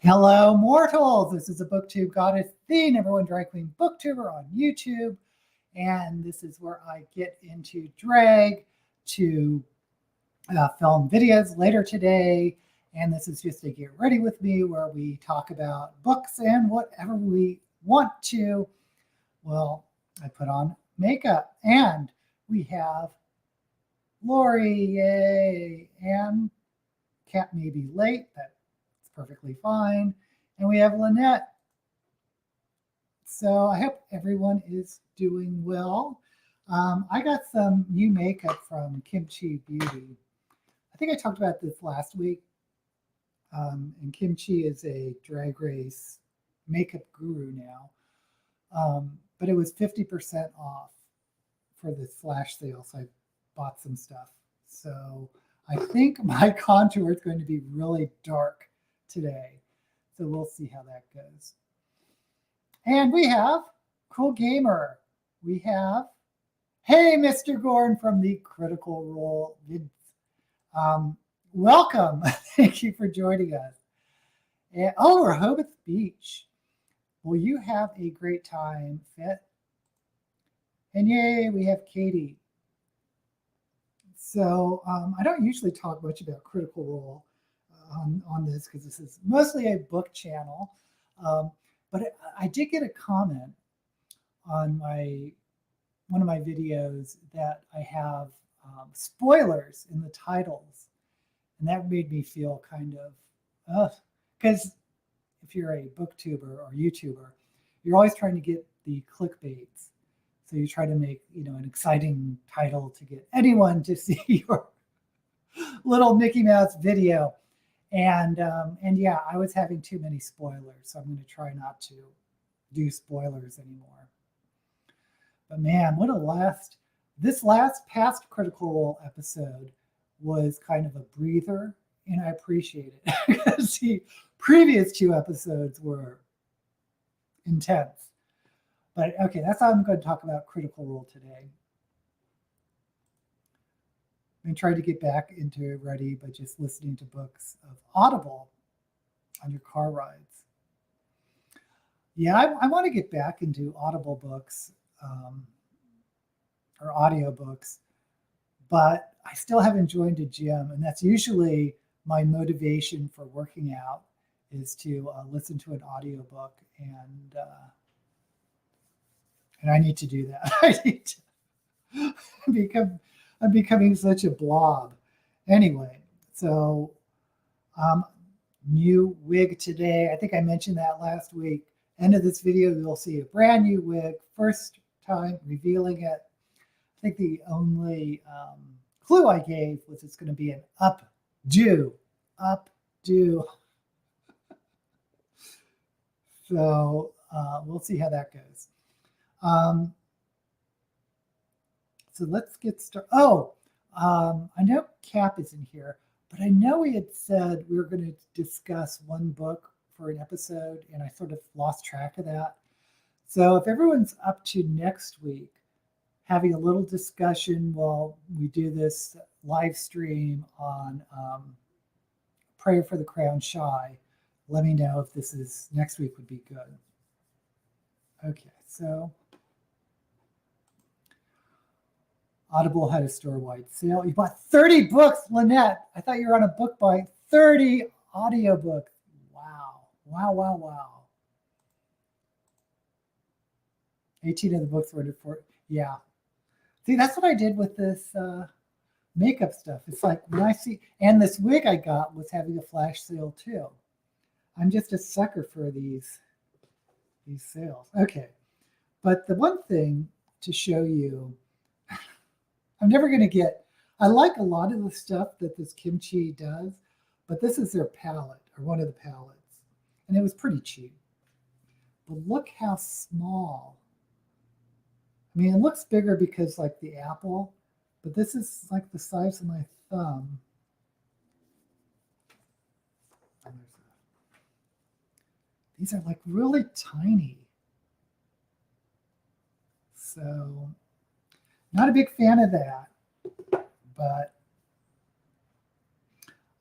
Hello, mortals. This is a Booktube Goddess, the #1 drag queen booktuber on YouTube. And this is where I get into drag to film videos later today. And this is just a get ready with me where we talk about books and whatever we want to. Well, I put on makeup and we have Lori, yay, and Cat may be late, that's perfectly fine. And we have Lynette. So I hope everyone is doing well. I got some new makeup from Kimchi Beauty. I think I talked about this last week. And Kimchi is a Drag Race makeup guru now. But it was 50% off for this flash sale, so I bought some stuff. So I think my contour is going to be really dark today. So we'll see how that goes. And we have Cool Gamer. We have, hey, Mr. Gorn from the Critical Role Vids. Welcome. Thank you for joining us. And, oh, Rehoboth Beach. Will you have a great time, Fit? And yay, we have Katie. So I don't usually talk much about Critical Role on this because this is mostly a book channel. But I did get a comment on one of my videos that I have spoilers in the titles. And that made me feel kind of, because if you're a booktuber or YouTuber, you're always trying to get the clickbaits. So you try to make, an exciting title to get anyone to see your little Mickey Mouse video. And yeah, I was having too many spoilers, so I'm going to try not to do spoilers anymore. But man, this last past Critical Role episode was kind of a breather, and I appreciate it because the previous 2 episodes were intense. But okay, that's how I'm going to talk about Critical Role today. I'm trying to get back into ready by just listening to books of Audible on your car rides. Yeah, I want to get back into Audible books or audiobooks, but I still haven't joined a gym, and that's usually my motivation for working out is to listen to an audiobook, and I need to do that. I need to I'm becoming such a blob. Anyway, so new wig today. I think I mentioned that last week. End of this video, you'll see a brand new wig. First time revealing it. I think the only clue I gave was it's going to be an updo. So we'll see how that goes. So let's get started. I know Cap is in here, but I know we had said we were going to discuss one book for an episode, and I sort of lost track of that. So if everyone's up to next week, having a little discussion while we do this live stream on Prayer for the Crown Shy, let me know if this is next week would be good. Okay, so Audible had a store-wide sale. You bought 30 books, Lynette. I thought you were on a book buy. 30 audiobooks. Wow. 18 of the books were for, yeah. See, that's what I did with this makeup stuff. It's like when I see, and this wig I got was having a flash sale too. I'm just a sucker for these sales. Okay, but the one thing to show you, I'm never going to get, I like a lot of the stuff that this Kimchi does, but this is their palette, or one of the palettes, and it was pretty cheap. But look how small. I mean, it looks bigger because like the apple, but this is like the size of my thumb. These are like really tiny. So not a big fan of that, but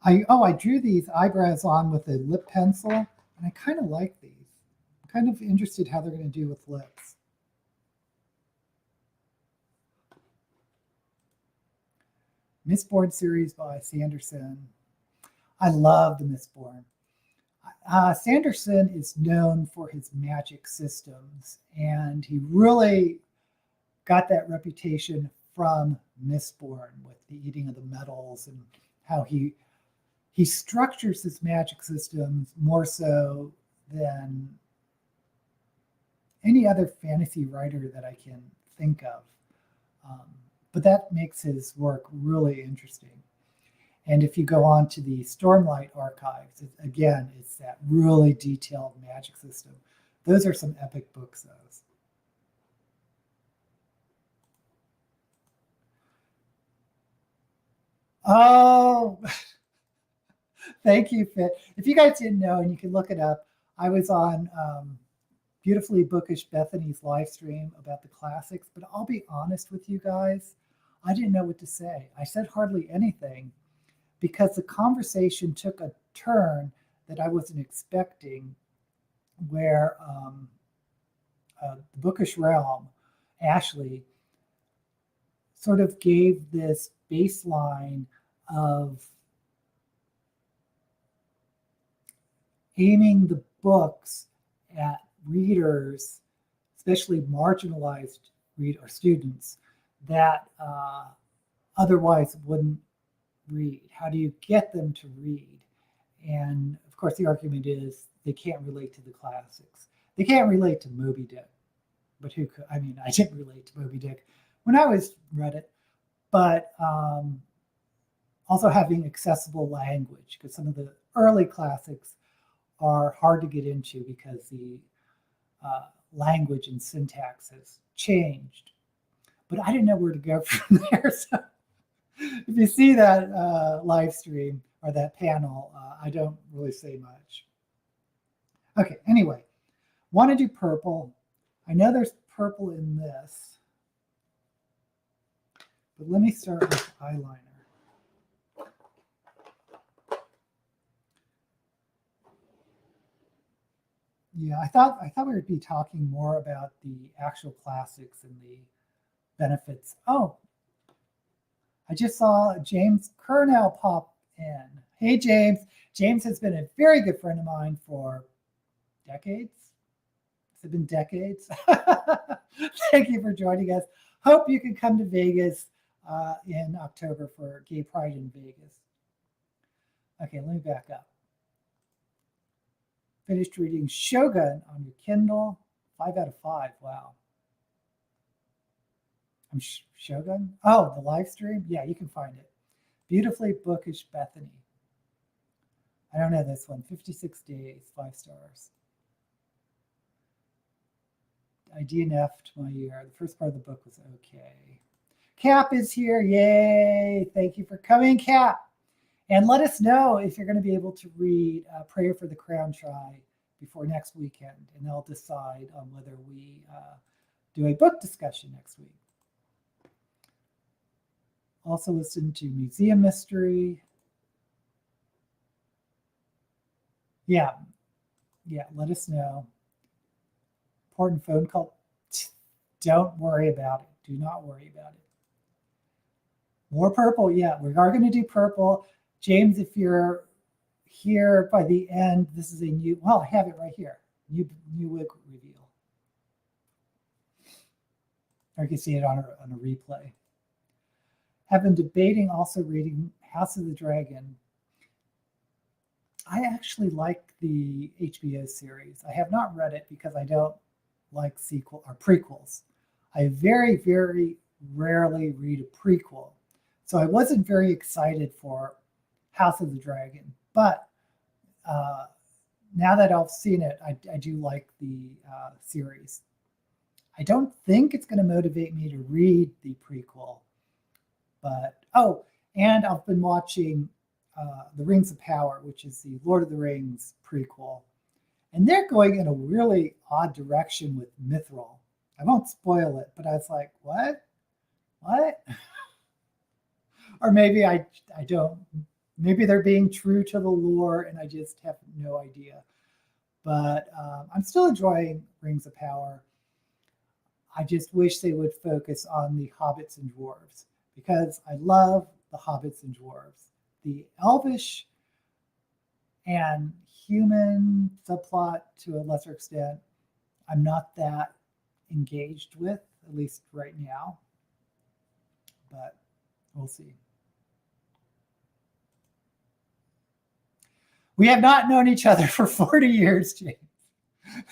I drew these eyebrows on with a lip pencil, And I kind of like these. I'm kind of interested how they're going to do with lips. Mistborn series by Sanderson. I love the Mistborn. Sanderson is known for his magic systems, and he really got that reputation from Mistborn with the eating of the metals and how he structures his magic systems more so than any other fantasy writer that I can think of. But that makes his work really interesting. And if you go on to the Stormlight archives, again, it's that really detailed magic system. Those are some epic books, those. Oh, thank you, Fit. If you guys didn't know, and you can look it up, I was on Beautifully Bookish Bethany's live stream about the classics, but I'll be honest with you guys, I didn't know what to say. I said hardly anything because the conversation took a turn that I wasn't expecting, where the Bookish Realm, Ashley, sort of gave this baseline of aiming the books at readers, especially marginalized reader students that otherwise wouldn't read. How do you get them to read? And of course, the argument is they can't relate to the classics. They can't relate to Moby Dick. But who could? I mean, I didn't relate to Moby Dick when I read it, but also having accessible language, because some of the early classics are hard to get into because the language and syntax has changed. But I didn't know where to go from there. So if you see that live stream or that panel, I don't really say much. Okay, anyway, want to do purple. I know there's purple in this, but let me start with eyeliner. Yeah, I thought we would be talking more about the actual classics and the benefits. Oh, I just saw James Kernell pop in. Hey, James. James has been a very good friend of mine for decades. Has it been decades? Thank you for joining us. Hope you can come to Vegas in October for Gay Pride in Vegas. Okay, let me back up. Finished reading Shogun on your Kindle. 5 out of 5. Wow. I'm Shogun? Oh, the live stream? Yeah, you can find it. Beautifully Bookish Bethany. I don't know this one. 56 days, 5 stars. I DNF'd my year. The first part of the book was okay. Cap is here. Yay. Thank you for coming, Cap. And let us know if you're going to be able to read Prayer for the Crown Try before next weekend. And they'll decide on whether we do a book discussion next week. Also listen to Museum Mystery. Yeah, let us know. Important phone call. Don't worry about it. Do not worry about it. More purple. Yeah, we are going to do purple. James, if you're here by the end, this is a new, well, I have it right here. New WIG reveal. Or you can see it on a replay. Have been debating also reading House of the Dragon. I actually like the HBO series. I have not read it because I don't like sequel or prequels. I very, very rarely read a prequel. So I wasn't very excited for House of the Dragon. But now that I've seen it, I do like the series. I don't think it's going to motivate me to read the prequel. But, oh, and I've been watching The Rings of Power, which is the Lord of the Rings prequel. And they're going in a really odd direction with Mithril. I won't spoil it, but I was like, what? What? Or maybe I don't. Maybe they're being true to the lore and I just have no idea. But I'm still enjoying Rings of Power. I just wish they would focus on the hobbits and dwarves, because I love the hobbits and dwarves. The elvish and human subplot, to a lesser extent, I'm not that engaged with, at least right now. But we'll see. We have not known each other for 40 years, James.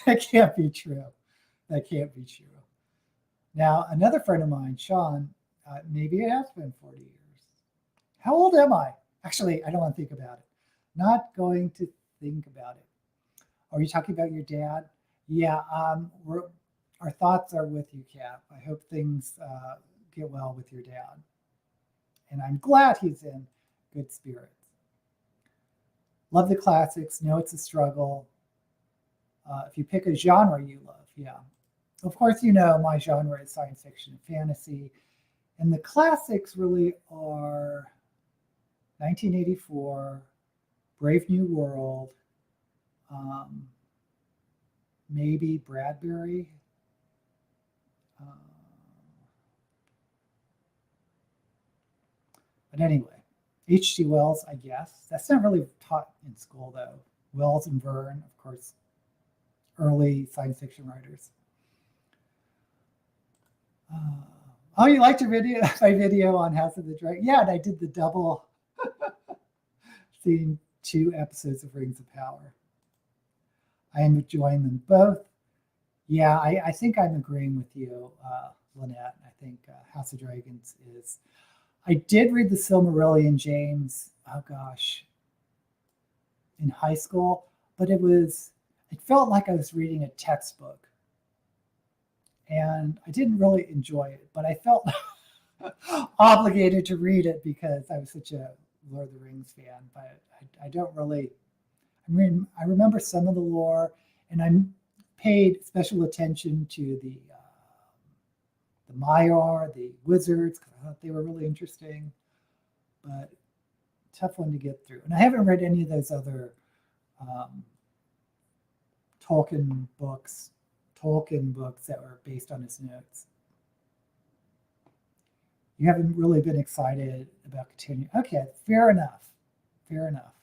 That can't be true. That can't be true. Now, another friend of mine, Sean, maybe it has been 40 years. How old am I? Actually, I don't want to think about it. Not going to think about it. Are you talking about your dad? Yeah, our thoughts are with you, Cap. I hope things get well with your dad. And I'm glad he's in good spirits. Love the classics. Know it's a struggle. If you pick a genre you love, yeah. Of course, you know my genre is science fiction and fantasy. And the classics really are 1984, Brave New World, maybe Bradbury. But anyway, H.G. Wells, I guess. That's not really taught in school, though. Wells and Verne, of course, early science fiction writers. Oh, you liked your video, my video on House of the Dragon? Yeah, and I did the double, seeing 2 episodes of Rings of Power. I am enjoying them both. Yeah, I think I'm agreeing with you, Lynette. I think House of Dragons is... I did read the Silmarillion, James, oh gosh, in high school, but it felt like I was reading a textbook. And I didn't really enjoy it, but I felt obligated to read it because I was such a Lord of the Rings fan. But I don't really, I remember some of the lore, and I paid special attention to the Maiar, the wizards, because I thought they were really interesting, but tough one to get through. And I haven't read any of those other Tolkien books that were based on his notes. You haven't really been excited about continuing. Okay, fair enough. Fair enough.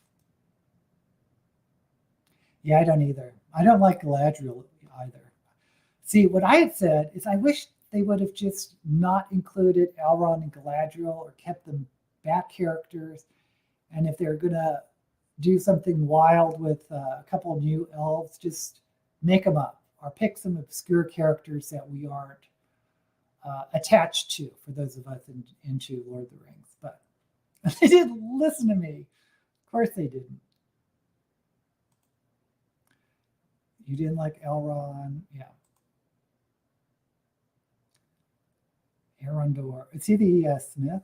Yeah, I don't either. I don't like Galadriel either. See, what I had said is I wish they would have just not included Elrond and Galadriel or kept them back characters. And if they're going to do something wild with a couple of new elves, just make them up or pick some obscure characters that we aren't attached to, for those of us into Lord of the Rings. But they didn't listen to me. Of course they didn't. You didn't like Elrond? Yeah. Arondor. Is he the Smith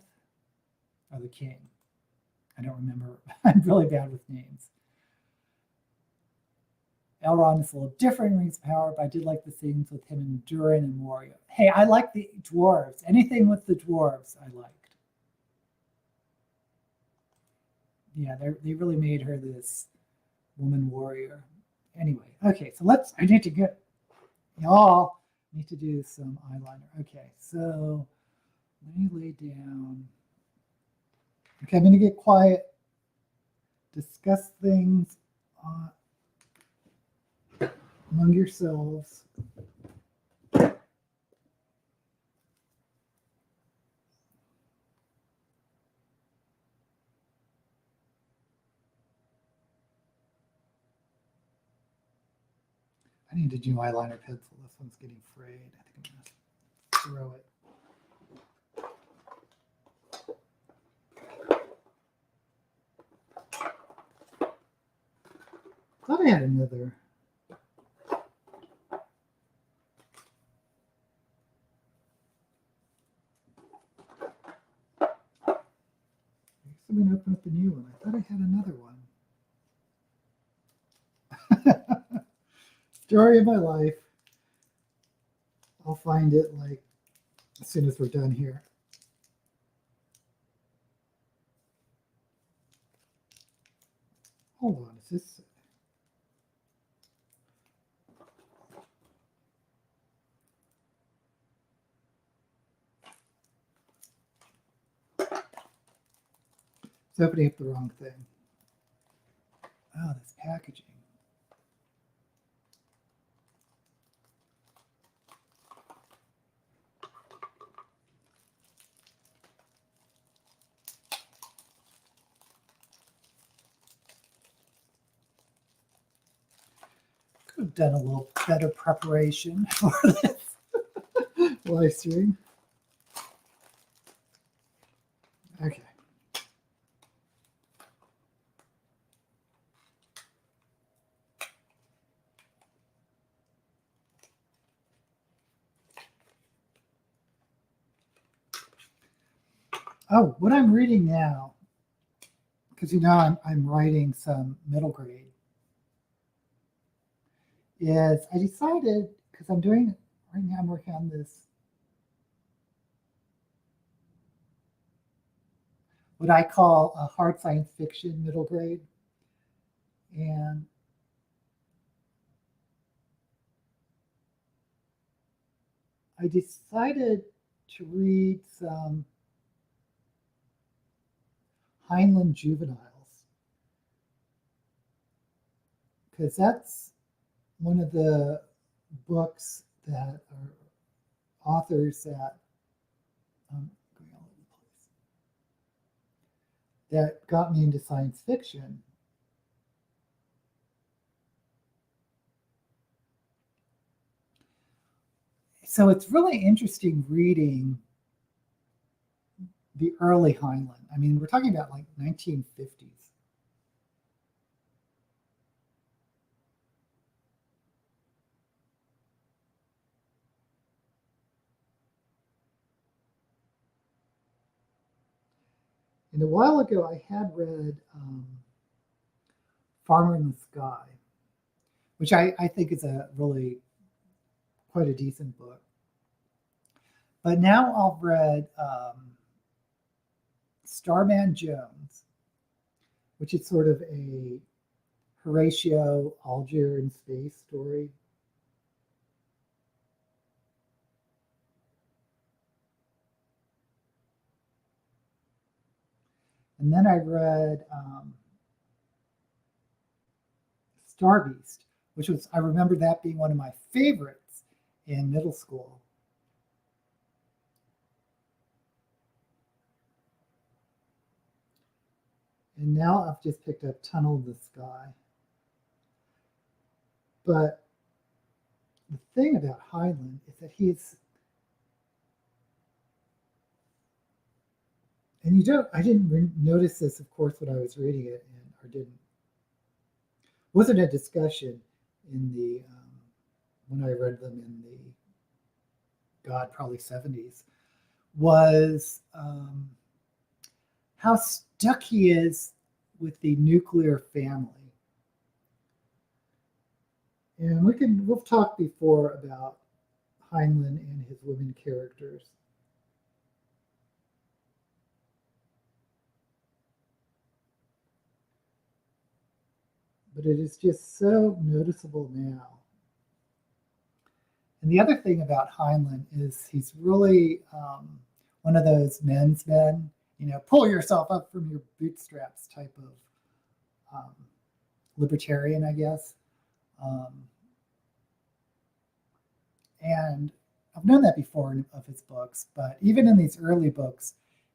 or the King? I don't remember. I'm really bad with names. Elrond is a little different in Rings of Power, but I did like the scenes with him and Durin and Moria. Hey, I like the dwarves. Anything with the dwarves, I liked. Yeah, they really made her this woman warrior. Anyway, okay, so I need to get, y'all need to do some eyeliner. Okay, so let me lay down. Okay, I'm going to get quiet, discuss things among yourselves. I need a new eyeliner pencil. This one's getting frayed. I think I'm going to throw it. Thought I had another. I'm going to open up a new one. I thought I had another one. Story of my life. I'll find it like as soon as we're done here. Hold on, is this? opening up the wrong thing. Oh, this packaging. Could have done a little better preparation for this live stream. Okay. Oh, what I'm reading now, because I'm writing some middle grade, is I decided, because I'm doing, right now I'm working on this, what I call a hard science fiction middle grade. And I decided to read some Heinlein juveniles, because that's one of the books that are authors that going all over the place, that got me into science fiction. So it's really interesting reading the early Heinlein. I mean, we're talking about like 1950s. And a while ago, I had read Farmer in the Sky, which I think is a really quite a decent book. But now I've read Starman Jones, which is sort of a Horatio Algier in space story. And then I read Star Beast, which was, I remember that being one of my favorites in middle school. And now I've just picked up Tunnel in the Sky. But the thing about Heinlein is that he's, and I didn't notice this, of course, when I was reading it, or didn't. Wasn't a discussion in the, when I read them in the, God, probably 70s, was how stuck he is with the nuclear family. And we'll talk before about Heinlein and his women characters. But it is just so noticeable now. And the other thing about Heinlein is he's really one of those men's men, pull yourself up from your bootstraps type of libertarian, I guess. And I've known that before of his books, but even in these early books,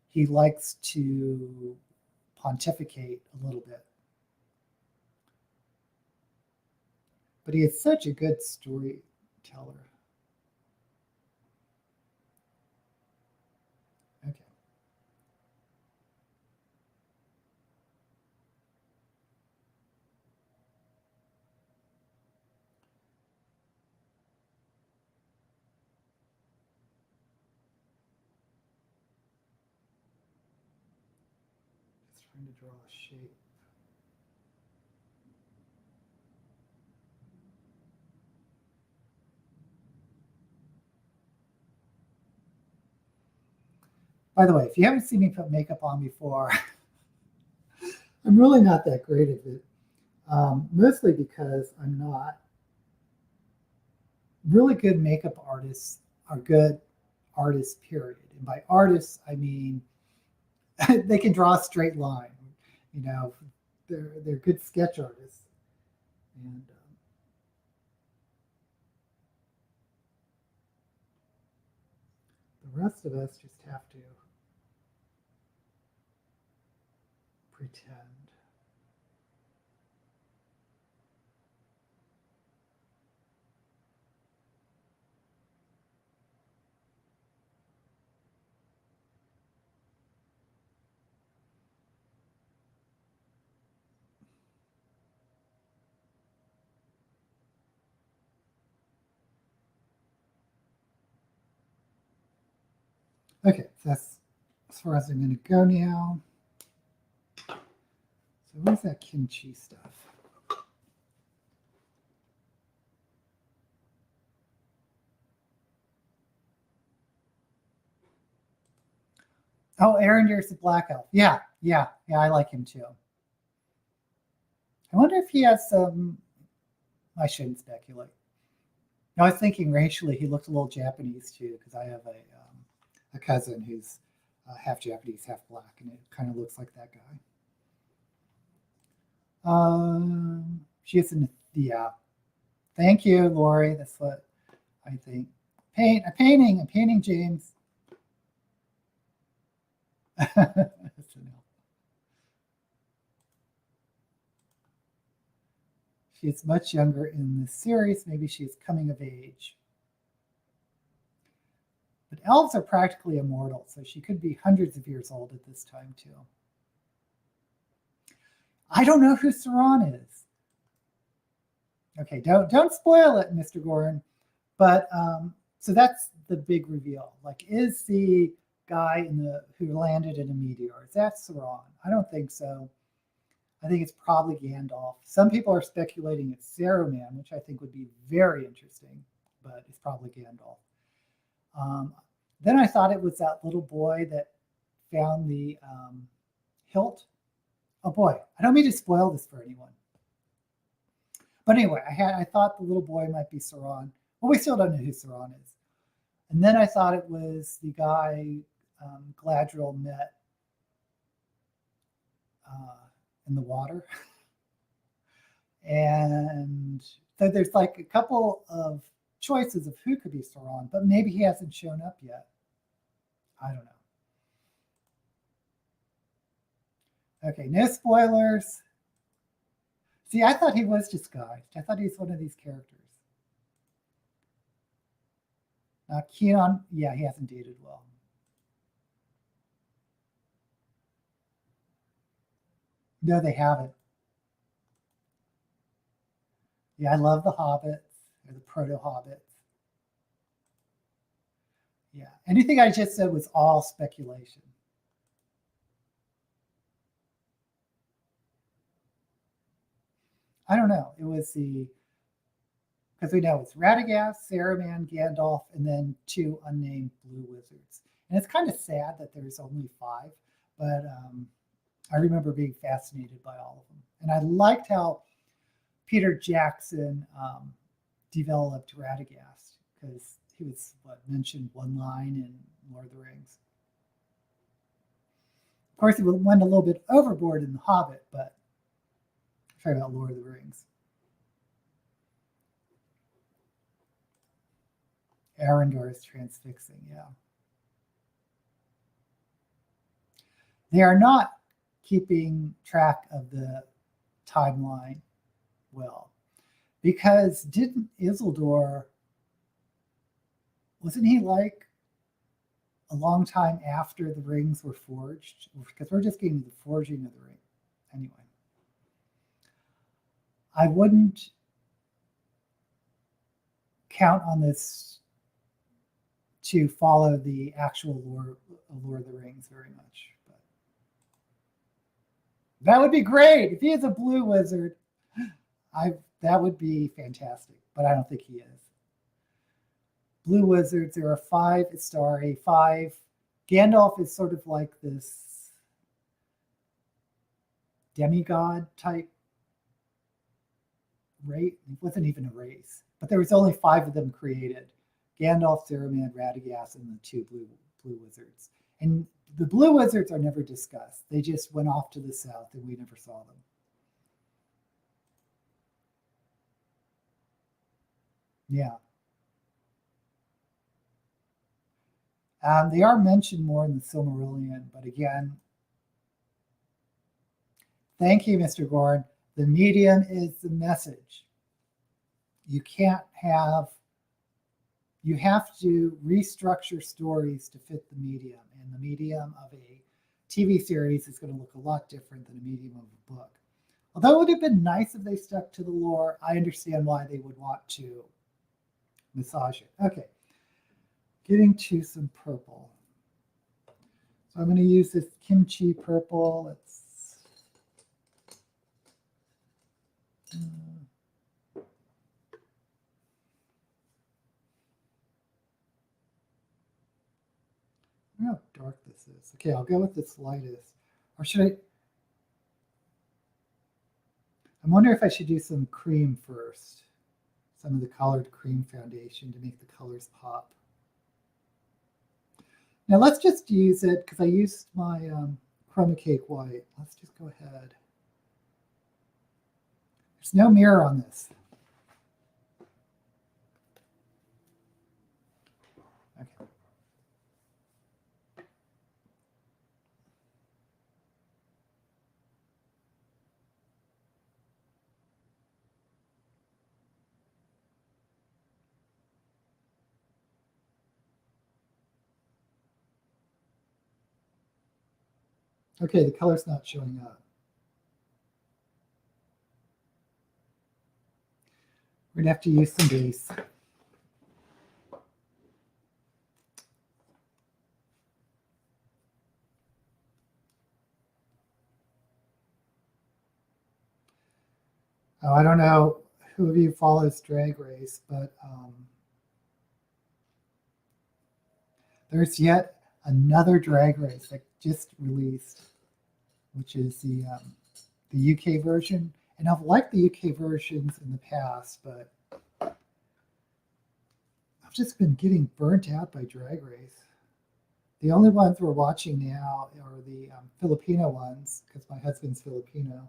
he likes to pontificate a little bit. But he is such a good storyteller. Okay. Just trying to draw a shape. By the way, if you haven't seen me put makeup on before, I'm really not that great at it. Mostly because I'm not. Really good makeup artists are good artists, period. And by artists, I mean they can draw a straight line. You know, they're good sketch artists, and the rest of us just have to pretend. Okay, so that's as far as I'm going to go now. So where's that kimchi stuff? Oh, Arendir's the Black Elf. Yeah, I like him too. I wonder if he has some. I shouldn't speculate. No, I was thinking racially he looked a little Japanese too, because I have a cousin who's half Japanese, half black, and it kind of looks like that guy. She is in, yeah. Thank you, Lori. That's what I think. I'm painting, James. She is much younger in the series. Maybe she is coming of age. But elves are practically immortal, so she could be hundreds of years old at this time, too. I don't know who Sauron is. Okay, don't spoil it, Mr. Gorin. But so that's the big reveal. Like, is the guy who landed in a meteor, is that Sauron? I don't think so. I think it's probably Gandalf. Some people are speculating it's Saruman, which I think would be very interesting, but it's probably Gandalf. Then I thought it was that little boy that found the hilt. Oh boy, I don't mean to spoil this for anyone. But anyway, I thought the little boy might be Sauron. Well, we still don't know who Sauron is. And then I thought it was the guy Galadriel met in the water. And so there's like a couple of choices of who could be Sauron, but maybe he hasn't shown up yet. I don't know. Okay, no spoilers. See, I thought he was disguised. I thought he was one of these characters. Keon, yeah, he hasn't dated well. No, they haven't. Yeah, I love the Hobbits, or the Proto-Hobbits. Yeah, anything I just said was all speculation. I don't know. It was because we know it's Radagast, Saruman, Gandalf, and then 2 unnamed blue wizards. And it's kind of sad that there's only 5, but I remember being fascinated by all of them. And I liked how Peter Jackson developed Radagast, because he was mentioned one line in Lord of the Rings. Of course, he went a little bit overboard in The Hobbit, but I'm talking about Lord of the Rings. Arendor is transfixing, yeah. They are not keeping track of the timeline well, because didn't Isildur, wasn't he like a long time after the rings were forged? Because we're just getting the forging of the ring. Anyway, I wouldn't count on this to follow the actual lore of Lord of the Rings very much. But that would be great. If he is a blue wizard, that would be fantastic, but I don't think he is. Blue wizards, there are 5 Istari, 5. Gandalf is sort of like this demigod type race. It wasn't even a race, but there was only 5 of them created. Gandalf, Saruman, Radagast, and the 2 blue wizards. And the blue wizards are never discussed. They just went off to the south and we never saw them. Yeah. They are mentioned more in the Silmarillion, but again, thank you, Mr. Gorn. The medium is the message. You can't have, you have to restructure stories to fit the medium, and the medium of a TV series is going to look a lot different than a medium of a book. Although it would have been nice if they stuck to the lore, I understand why they would want to massage it. Okay, getting to some purple. So I'm going to use this kimchi purple. It's how dark this is. Okay, I'll go with this lightest. Or should I? I wonder if I should do some cream first. Some of the colored cream foundation to make the colors pop. Now let's just use it, because I used my chroma cake white. Let's just go ahead. There's no mirror on this. Okay. Okay, the color's not showing up. We're gonna have to use some base. Oh, I don't know who of you follows Drag Race, but there's yet another Drag Race that just released, which is the UK version. And I've liked the UK versions in the past, but I've just been getting burnt out by Drag Race. The only ones we're watching now are the Filipino ones, because my husband's Filipino.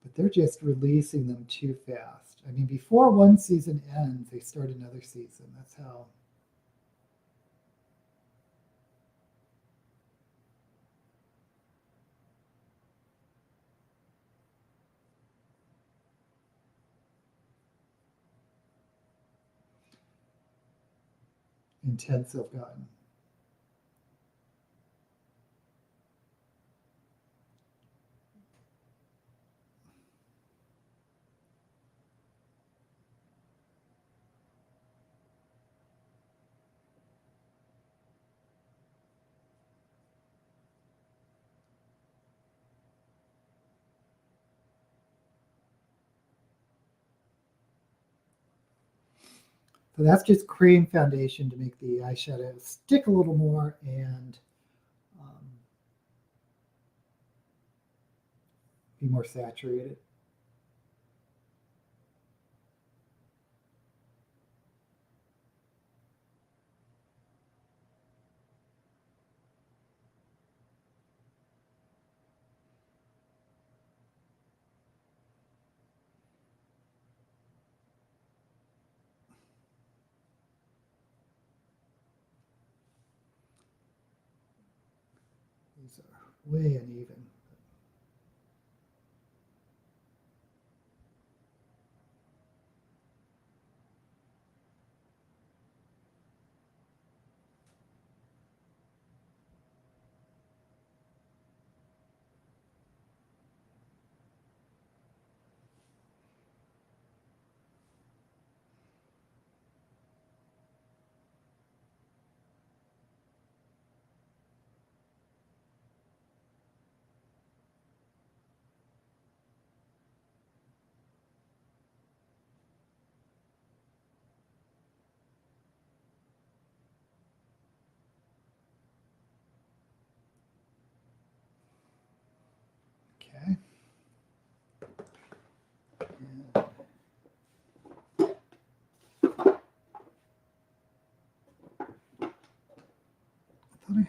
But they're just releasing them too fast. I mean, before one season ends, they start another season. That's how. Intense they've gotten. So that's just cream foundation to make the eyeshadow stick a little more and be more saturated. These are way uneven.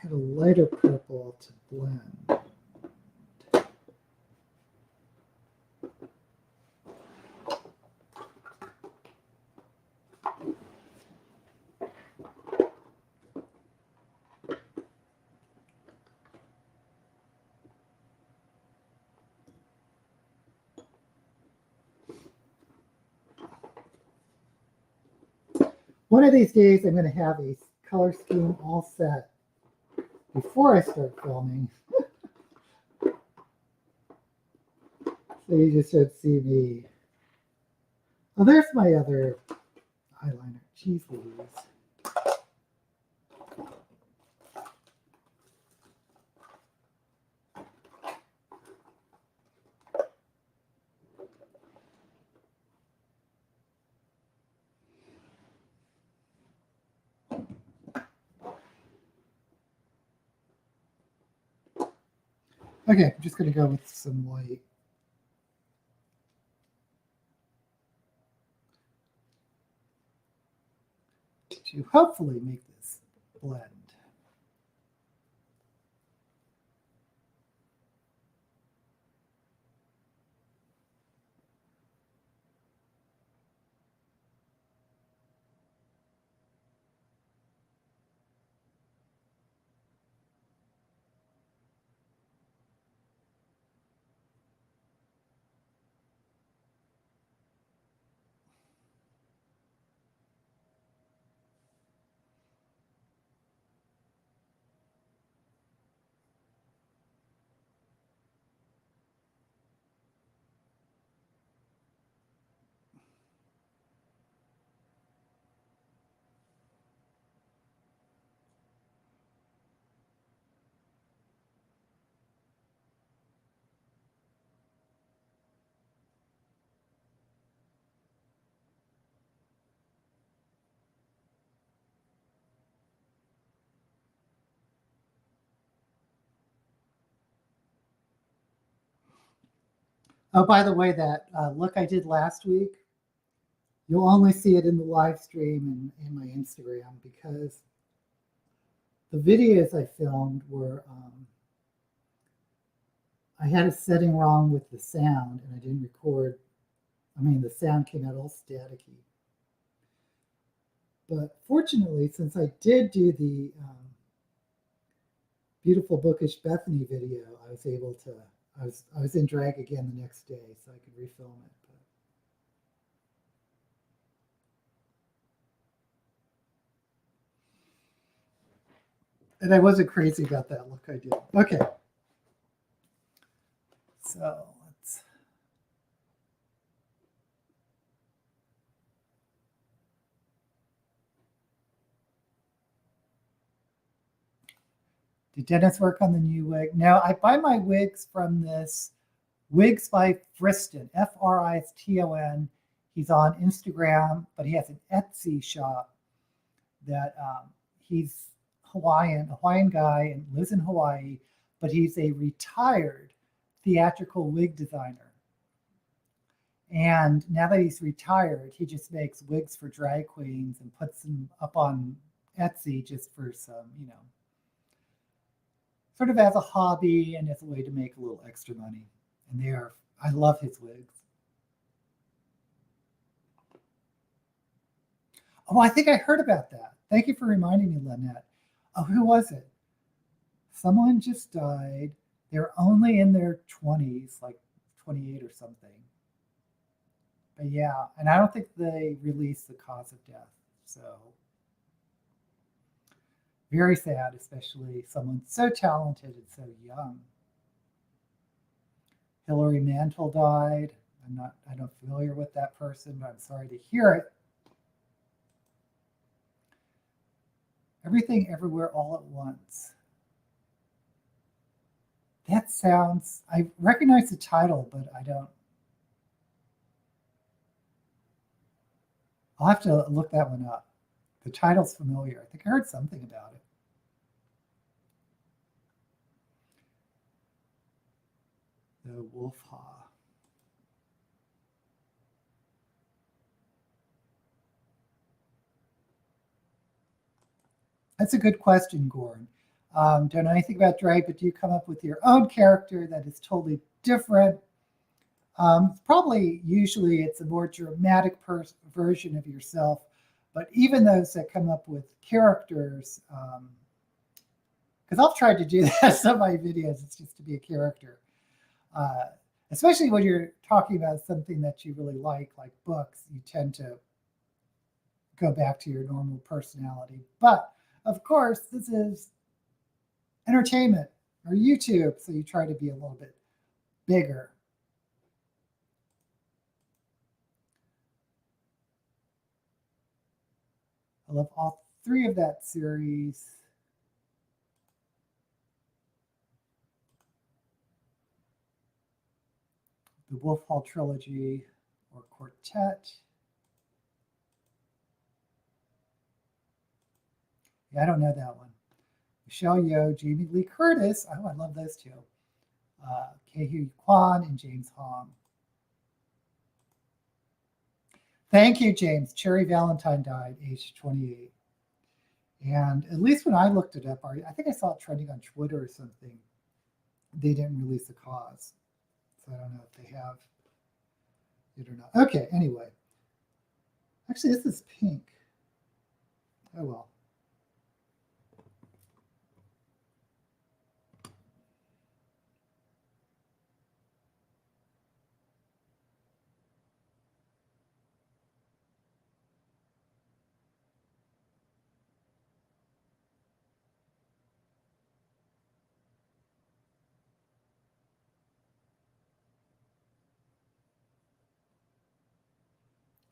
had a lighter purple to blend. One of these days, I'm going to have a color scheme all set before I start filming. So you just should see me. Oh, there's my other eyeliner. Jeez Louise. Okay, I'm just going to go with some white. To hopefully make this blend. Oh, by the way, that look I did last week, you'll only see it in the live stream and my Instagram because the videos I filmed were, I had a setting wrong with the sound and I didn't record. I mean, the sound came out all staticky. But fortunately, since I did do the Beautiful Bookish Bethany video, I was able to, I was in drag again the next day, so I could refilm it. And I wasn't crazy about that look I did. Okay. So let's. Did Dennis work on the new wig? No, I buy my wigs from this Wigs by Friston, Friston. He's on Instagram, but he has an Etsy shop that he's Hawaiian guy and lives in Hawaii, but he's a retired theatrical wig designer. And now that he's retired, he just makes wigs for drag queens and puts them up on Etsy just for some, you know, sort of as a hobby and as a way to make a little extra money. And they are, I love his wigs. Oh, I think I heard about that. Thank you for reminding me, Lynette. Oh, who was it? Someone just died. They're only in their 20s, like 28 or something. But yeah, and I don't think they released the cause of death. So very sad, especially someone so talented and so young. Hilary Mantel died. I'm not familiar with that person, but I'm sorry to hear it. Everything Everywhere All at Once. That sounds, I recognize the title, but I don't. I'll have to look that one up. The title's familiar. I think I heard something about it. The Wolf Ha. That's a good question, Gordon. Don't know anything about drag, but do you come up with your own character that is totally different? Probably, usually, it's a more dramatic version of yourself. But even those that come up with characters, because I've tried to do that in some of my videos, it's just to be a character. Especially when you're talking about something that you really like books, you tend to go back to your normal personality. But of course, this is entertainment or YouTube, so you try to be a little bit bigger. I love all three of that series. The Wolf Hall trilogy or quartet. Yeah, I don't know that one. Michelle Yeoh, Jamie Lee Curtis. Oh, I love those two. Kehui Kwan and James Hong. Thank you, James. Cherry Valentine died, aged 28. And at least when I looked it up, I think I saw it trending on Twitter or something. They didn't release a cause. So I don't know if they have it or not. Okay, anyway. Actually, this is pink. Oh, well.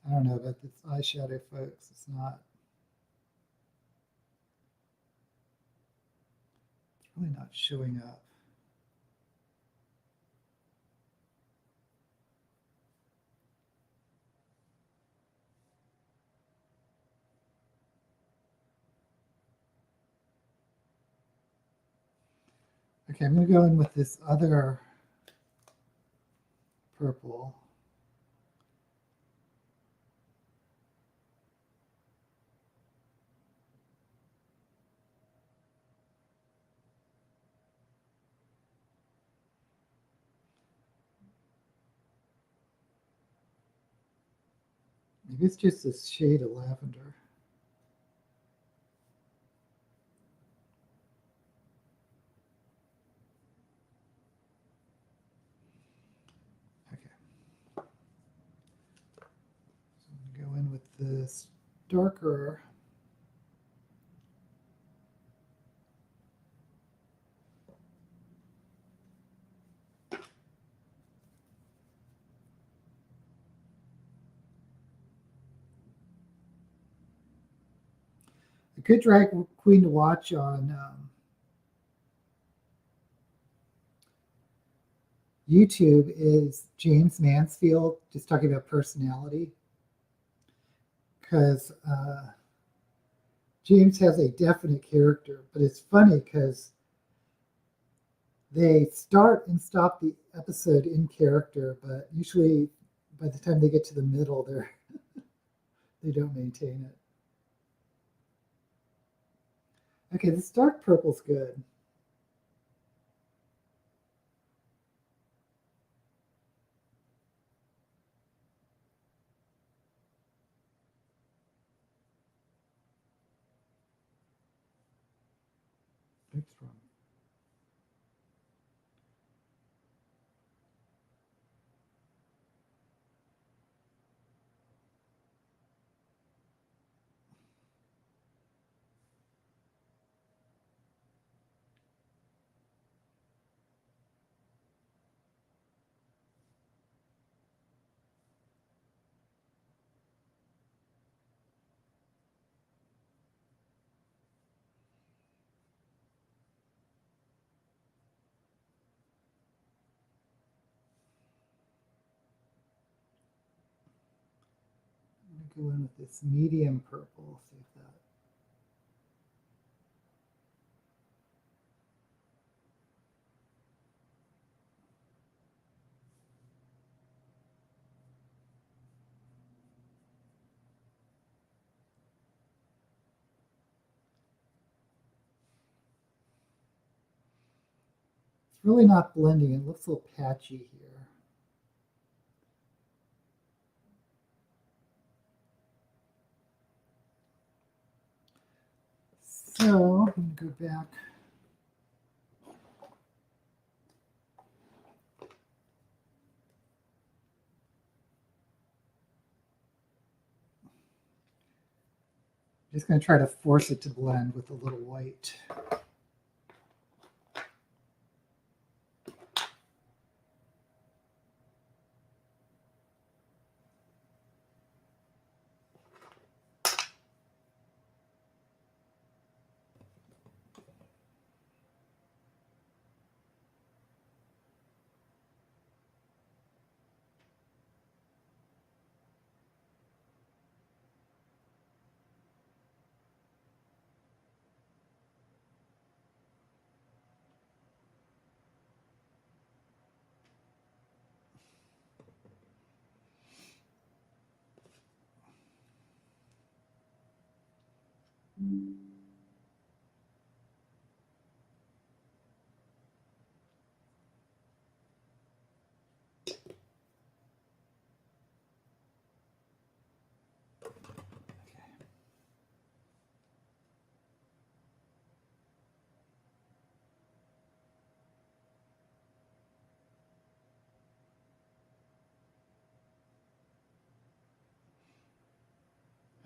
I don't know about this eyeshadow, folks. It's really not showing up. Okay, I'm going to go in with this other purple. Maybe it's just this shade of lavender. Okay. So I'm going to go in with this darker. A good drag queen to watch on YouTube is James Mansfield, just talking about personality. Because James has a definite character, but it's funny because they start and stop the episode in character, but usually by the time they get to the middle, they don't maintain it. Okay, this dark purple's good. Oops, wrong. I'm going to go in with this medium purple, see if that. really not blending. It looks a little patchy here. So I'm going to go back. Just going to try to force it to blend with a little white.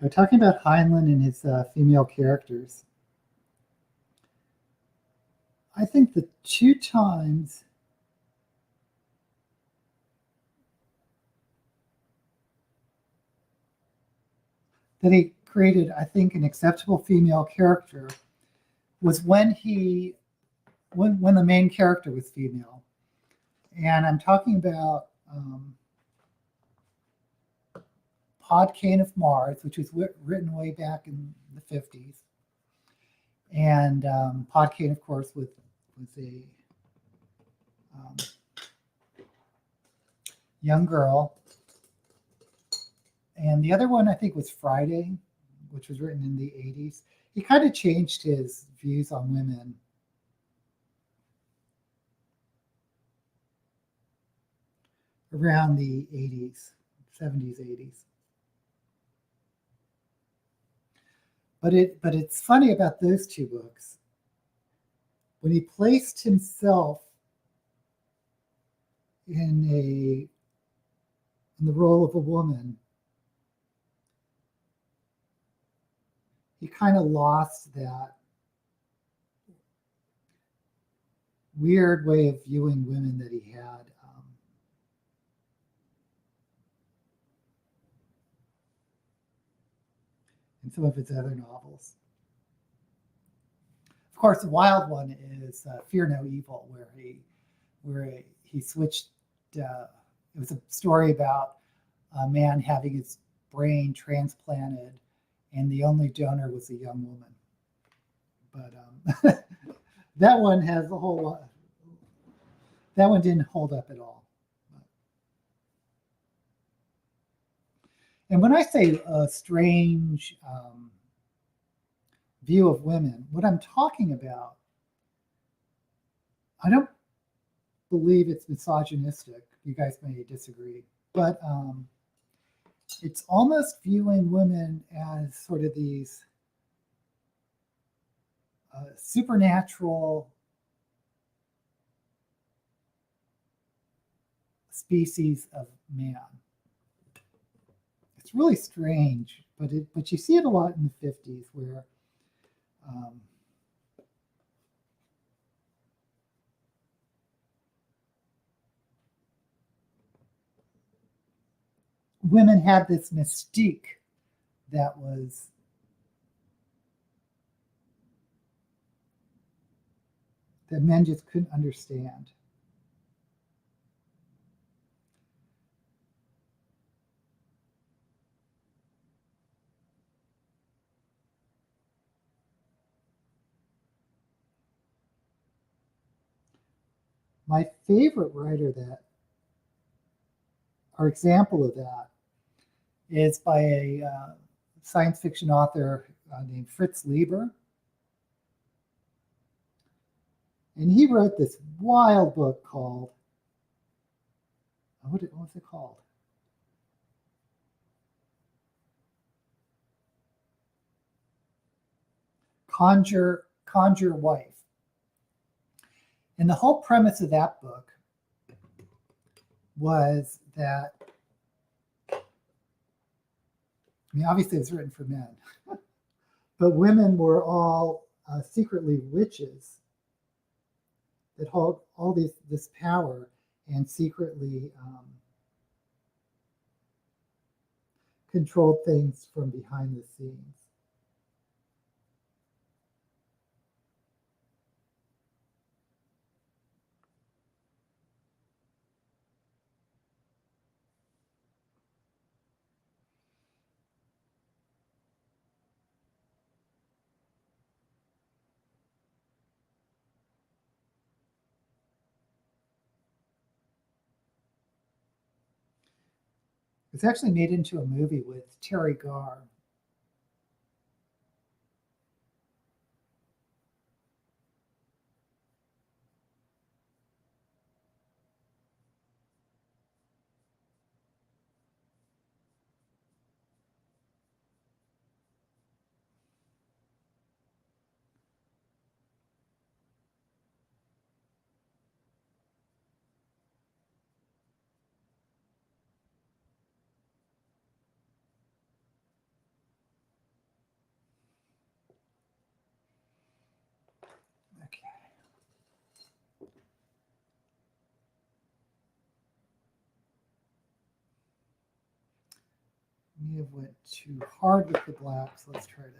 We're talking about Heinlein and his female characters. I think the two times that he created, I think, an acceptable female character was when when the main character was female. And I'm talking about Podkayne of Mars, which was written way back in the 50s. And Podkayne, of course, was a young girl. And the other one, I think, was Friday, which was written in the 80s. He kind of changed his views on women. Around the 80s, 70s, 80s. But it's funny about those two books. When he placed himself in the role of a woman, he kind of lost that weird way of viewing women that he had. In some of his other novels. Of course, the wild one is Fear No Evil, where he switched. It was a story about a man having his brain transplanted, and the only donor was a young woman. But that one has a whole lot. That one didn't hold up at all. And when I say a strange view of women, what I'm talking about, I don't believe it's misogynistic. You guys may disagree, but it's almost viewing women as sort of these supernatural species of man. It's really strange, but you see it a lot in the 50s where women had this mystique that men just couldn't understand. My favorite writer or example of that is by a science fiction author named Fritz Leiber. And he wrote this wild book called, what was it called? Conjure Wife. And the whole premise of that book was that, I mean, obviously it was written for men, but women were all secretly witches that hold all this power and secretly controlled things from behind the scenes. It's actually made into a movie with Terry Garr. Okay. We have went too hard with the blacks. Let's try to.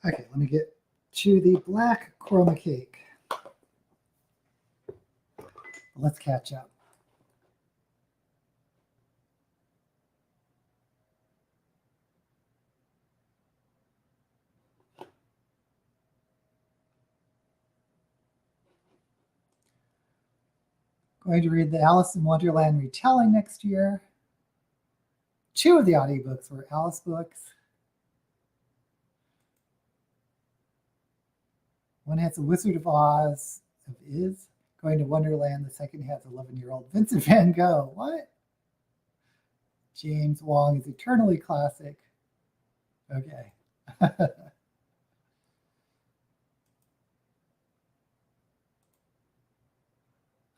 Okay, let me get to the black chroma cake. Let's catch up. Going to read the Alice in Wonderland retelling next year. 2 of the audiobooks were Alice books. One has The Wizard of Oz of Iz, Going to Wonderland. The second has 11-year-old Vincent van Gogh. What? James Wong is eternally classic. Okay.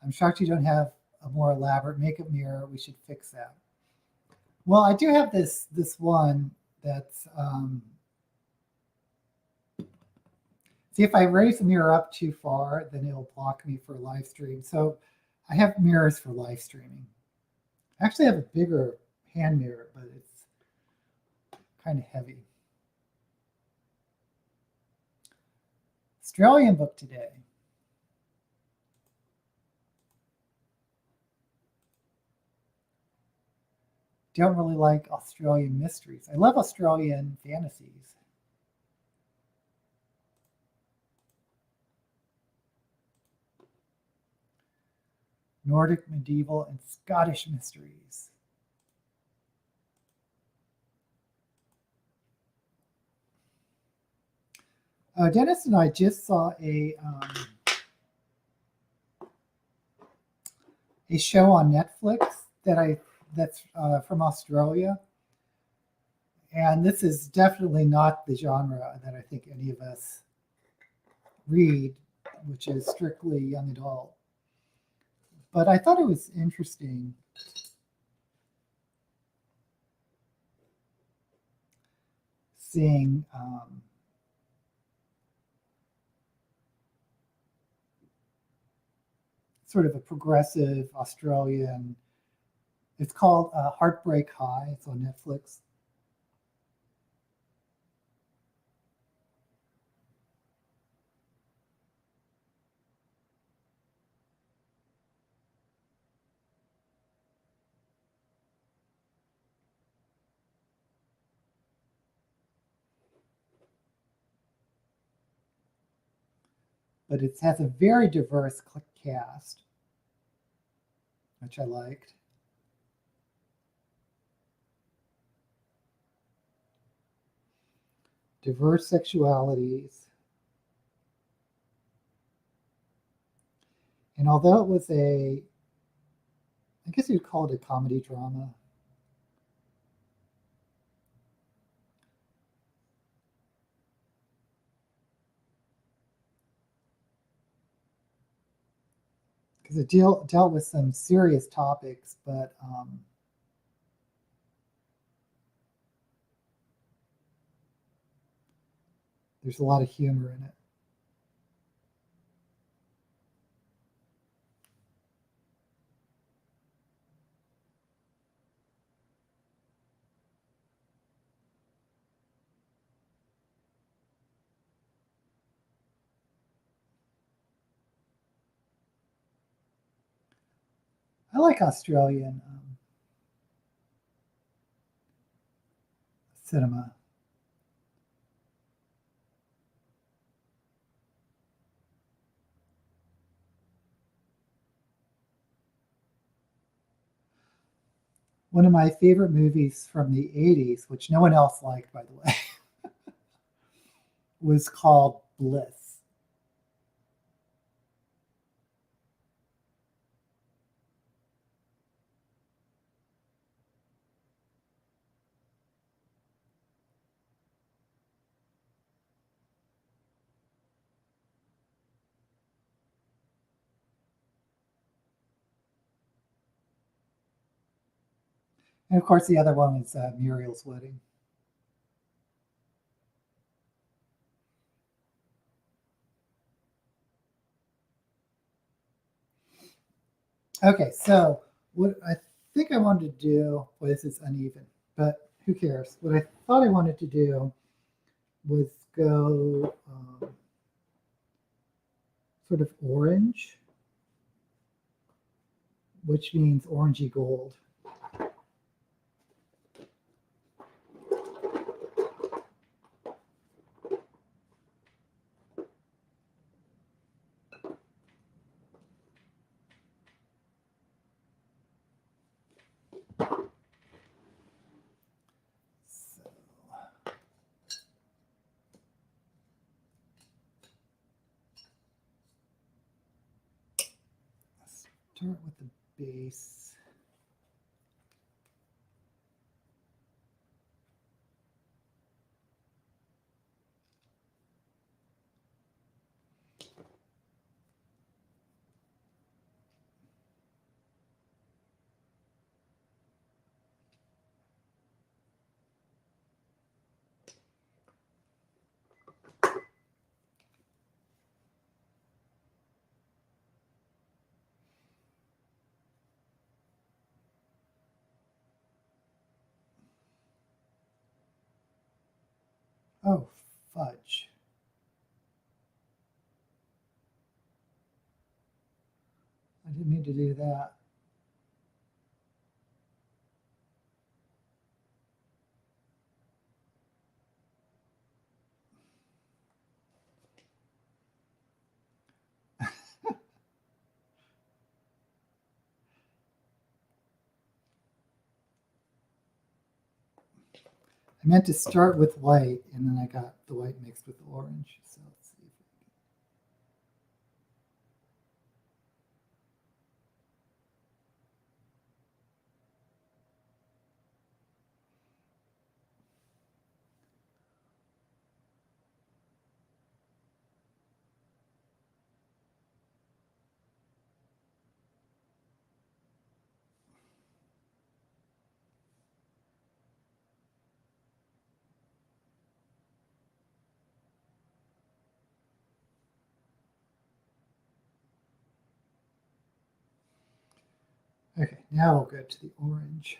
I'm shocked you don't have a more elaborate makeup mirror. We should fix that. Well, I do have this one that's, see, if I raise the mirror up too far, then it'll block me for live stream. So I have mirrors for live streaming. I actually have a bigger hand mirror, but it's kind of heavy. Australian book today. Don't really like Australian mysteries. I love Australian fantasies. Nordic, medieval, and Scottish mysteries. Dennis and I just saw a show on Netflix that's from Australia, and this is definitely not the genre that I think any of us read, which is strictly young adult. But I thought it was interesting. seeing sort of a progressive Australian. It's called Heartbreak High. It's on Netflix. But it has a very diverse cast, which I liked. Diverse sexualities. And although it was I guess you'd call it a comedy drama, because it dealt with some serious topics, but there's a lot of humor in it. I like Australian cinema. One of my favorite movies from the 80s, which no one else liked, by the way, was called Bliss. And of course, the other one was Muriel's Wedding. Okay, so what I think I wanted to do, well, this is uneven, but who cares? What I thought I wanted to do was go sort of orange, which means orangey gold. Start with the base. Oh, fudge. I didn't mean to do that. I meant to start with white, and then I got the white mixed with the orange. So let's see. Okay, now we'll go to the orange.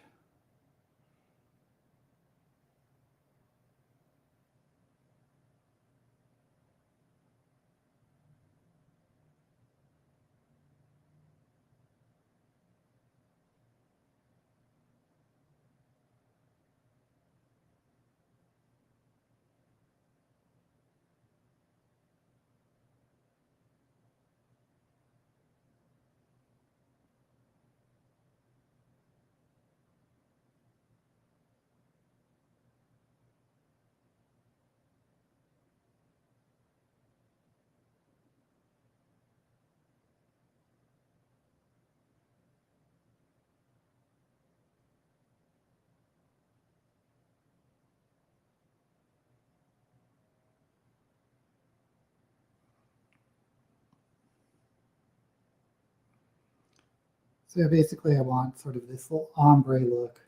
So basically I want sort of this little ombre look.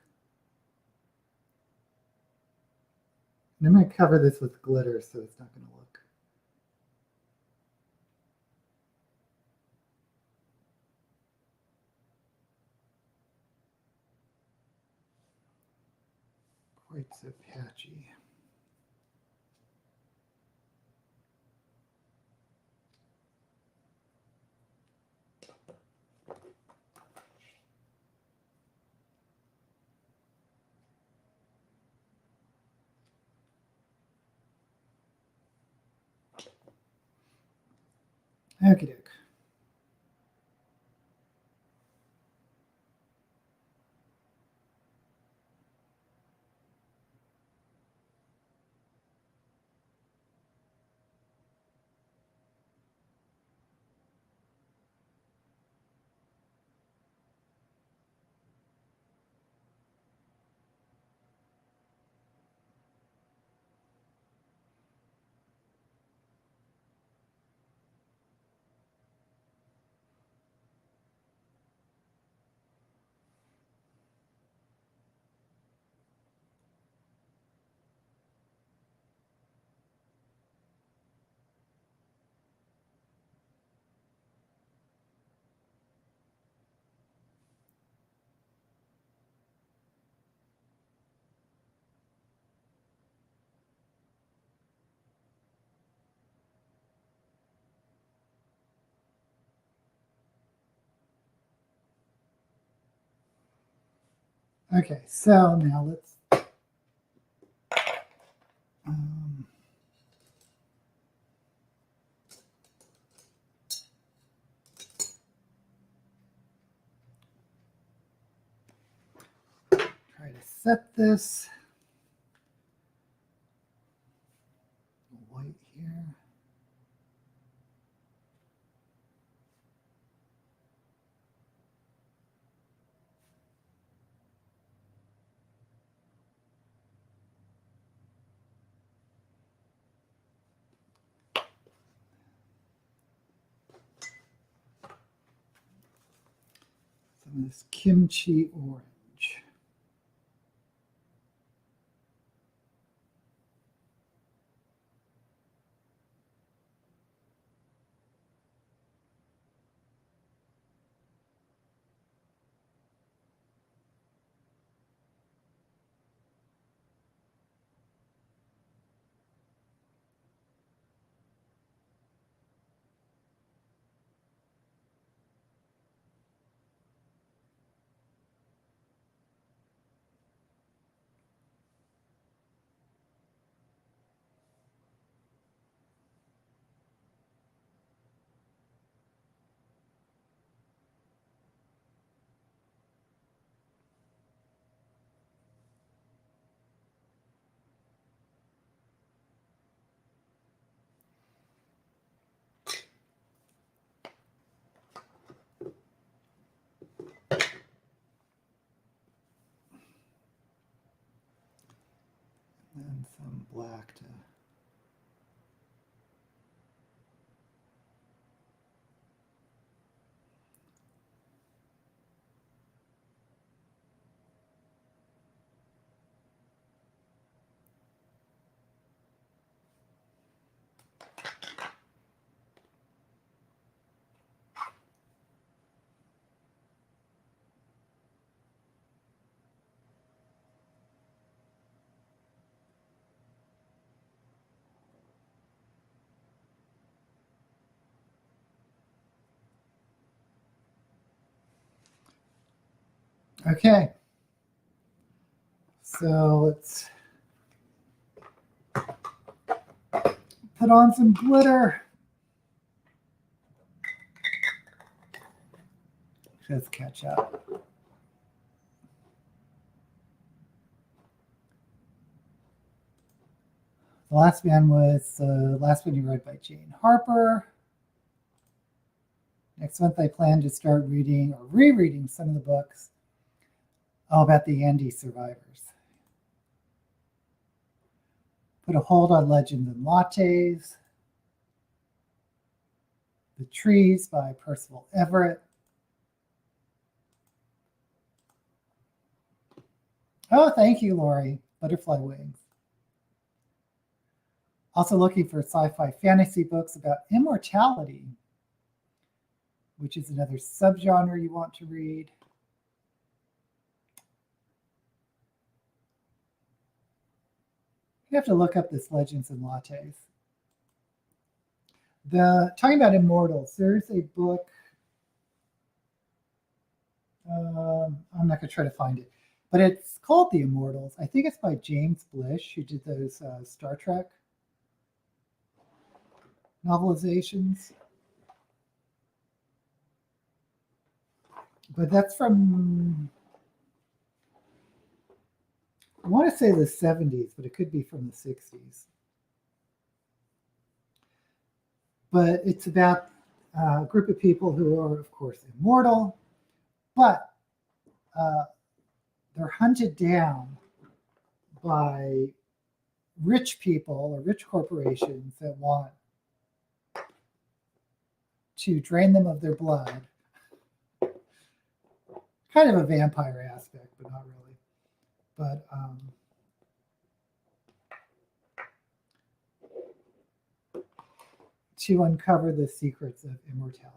And I'm going to cover this with glitter so it's not going to look. Quite so patchy. Okie doke. Okay, so now let's try to set this white here. Some of this kimchi orange. And some black to Okay. So let's put on some glitter. Let's catch up. The last one was the last one you read by Jane Harper. Next month, I plan to start reading or rereading some of the books about the Andes survivors. Put a hold on Legends and Lattes. The Trees by Percival Everett. Oh, thank you, Lori. Butterfly Wings. Also looking for sci-fi fantasy books about immortality, which is another subgenre you want to read. You have to look up this Legends and Lattes. Talking about Immortals, there's a book. I'm not going to try to find it, but it's called The Immortals. I think it's by James Blish, who did those Star Trek novelizations. But that's from, I want to say the 70s, but it could be from the 60s. But it's about a group of people who are, of course, immortal, but they're hunted down by rich people or rich corporations that want to drain them of their blood. Kind of a vampire aspect, but not really. But to uncover the secrets of immortality.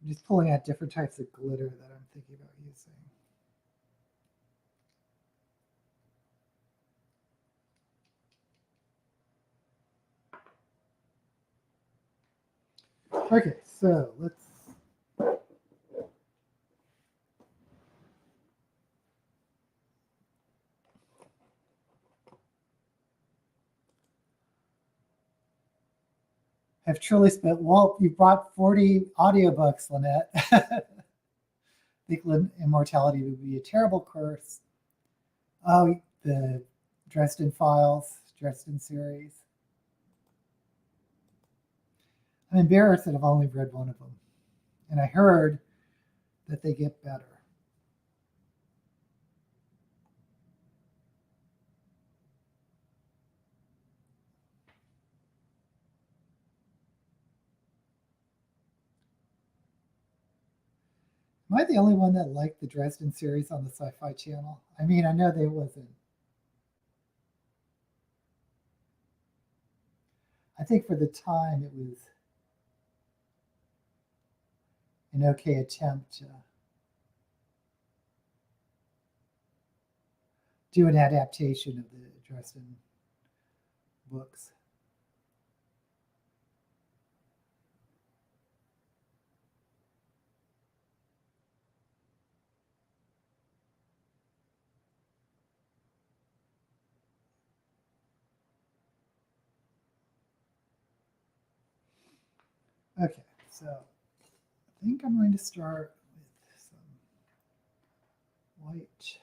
I'm just pulling out different types of glitter that I'm thinking about using. Okay, so let's have truly spent, well, you brought 40 audiobooks, Lynette. I think immortality would be a terrible curse. Oh, the Dresden Files, Dresden series. I'm embarrassed that I've only read one of them. And I heard that they get better. Am I the only one that liked the Dresden series on the Sci-Fi Channel? I mean, I know they wasn't. I think for the time it was an okay attempt to do an adaptation of the Dresden books. Okay, so I think I'm going to start with some white.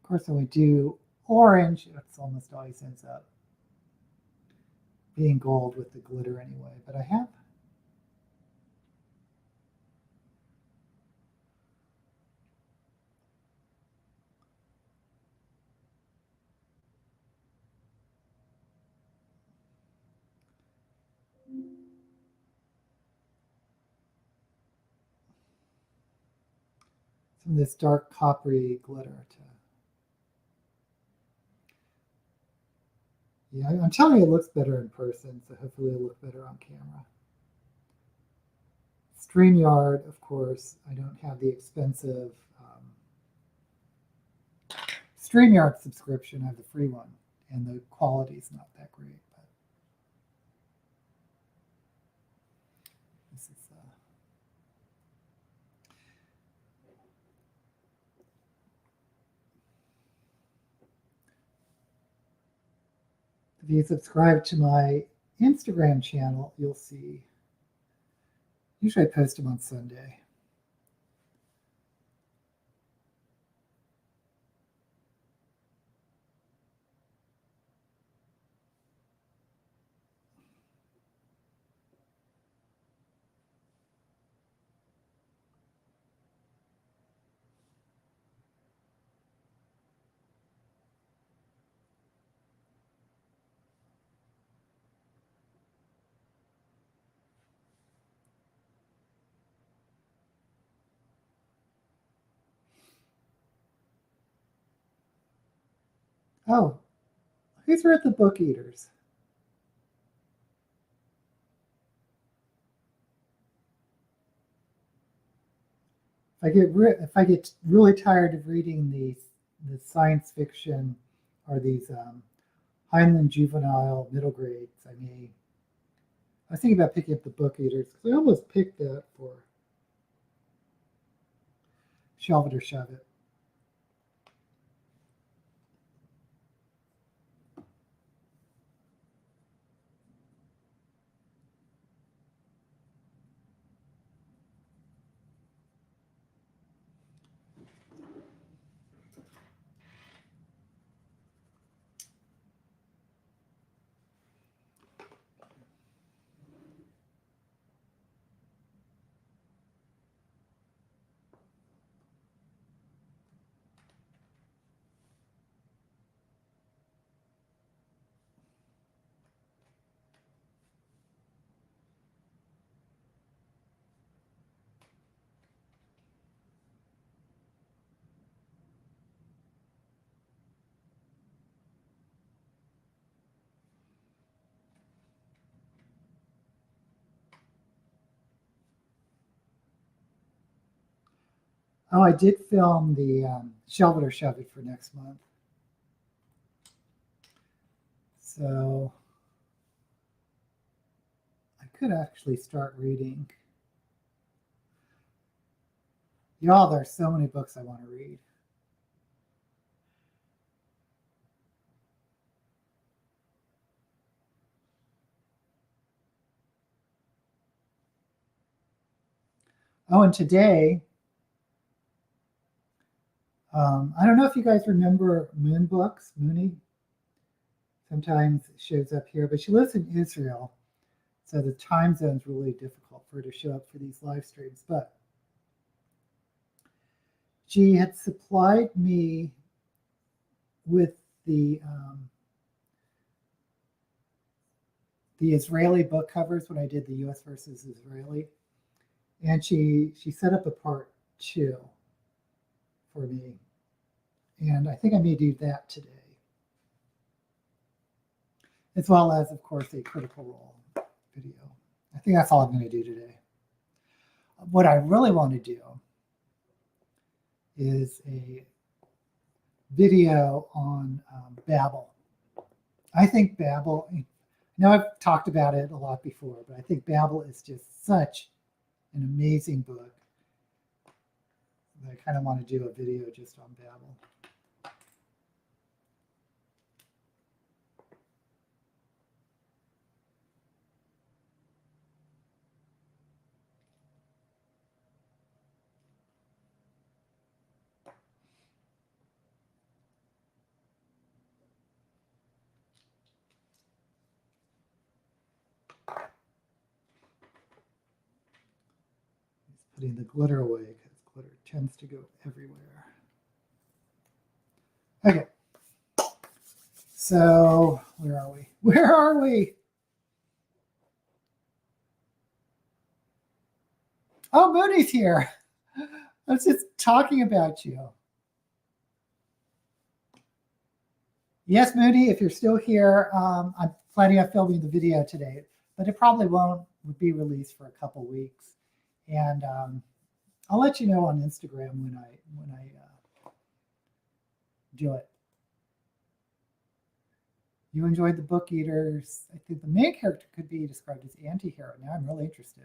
course, when we do orange, it's almost always ends up being gold with the glitter anyway. But I have some of this dark coppery glitter to. Yeah, I'm telling you it looks better in person, so hopefully it'll look better on camera. StreamYard, of course, I don't have the expensive StreamYard subscription. I have the free one, and the quality's not that great. But this is if you subscribe to my Instagram channel, you'll see. Usually I post them on Sunday. Oh, who's read the Book Eaters? If I get really tired of reading the science fiction or these Heinlein juvenile middle grades, I was thinking about picking up the Book Eaters because I almost picked that for Shelve It or Shove It. Oh, I did film the Shelve It or Shove It for next month. So I could actually start reading. Y'all, there's so many books I want to read. Oh, and today, I don't know if you guys remember Moon Books, Mooney. Sometimes it shows up here, but she lives in Israel. So the time zone's really difficult for her to show up for these live streams. But she had supplied me with the Israeli book covers when I did the US versus Israeli. And she set up a part 2 for me. And I think I may do that today. As well as, of course, a Critical Role video. I think that's all I'm going to do today. What I really want to do is a video on Babel. I think Babel, I know I've talked about it a lot before, but I think Babel is just such an amazing book that I kind of want to do a video just on Babel. putting the glitter away because glitter tends to go everywhere. Okay. So where are we? Where are we? Oh, Moody's here. I was just talking about you. Yes, Moody, if you're still here, I'm planning on filming the video today, but it probably won't be released for a couple weeks. And I'll let you know on Instagram when I do it. You enjoyed the Book Eaters. I think the main character could be described as anti-hero. Now I'm really interested.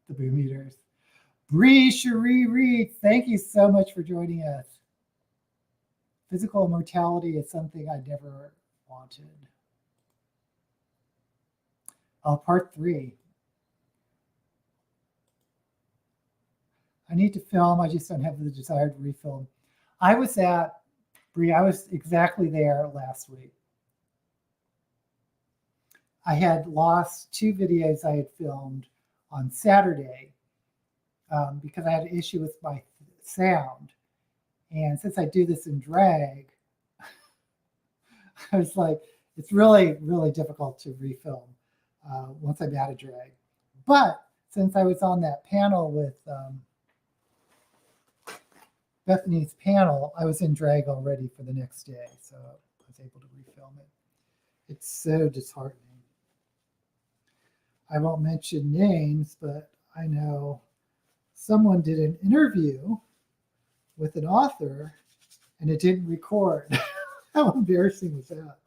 The Boom Eaters. Bree Cherie Reed, thank you so much for joining us. Physical immortality is something I never wanted. Part 3. I need to film. I just don't have the desire to refilm. I was exactly there last week. I had lost 2 videos I had filmed on Saturday because I had an issue with my sound. And since I do this in drag, I was like, it's really, really difficult to refilm once I'm out of drag. But since I was on that panel with Bethany's panel, I was in drag already for the next day, so I was able to refilm it. It's so disheartening. I won't mention names, but I know someone did an interview with an author and it didn't record. How embarrassing was that?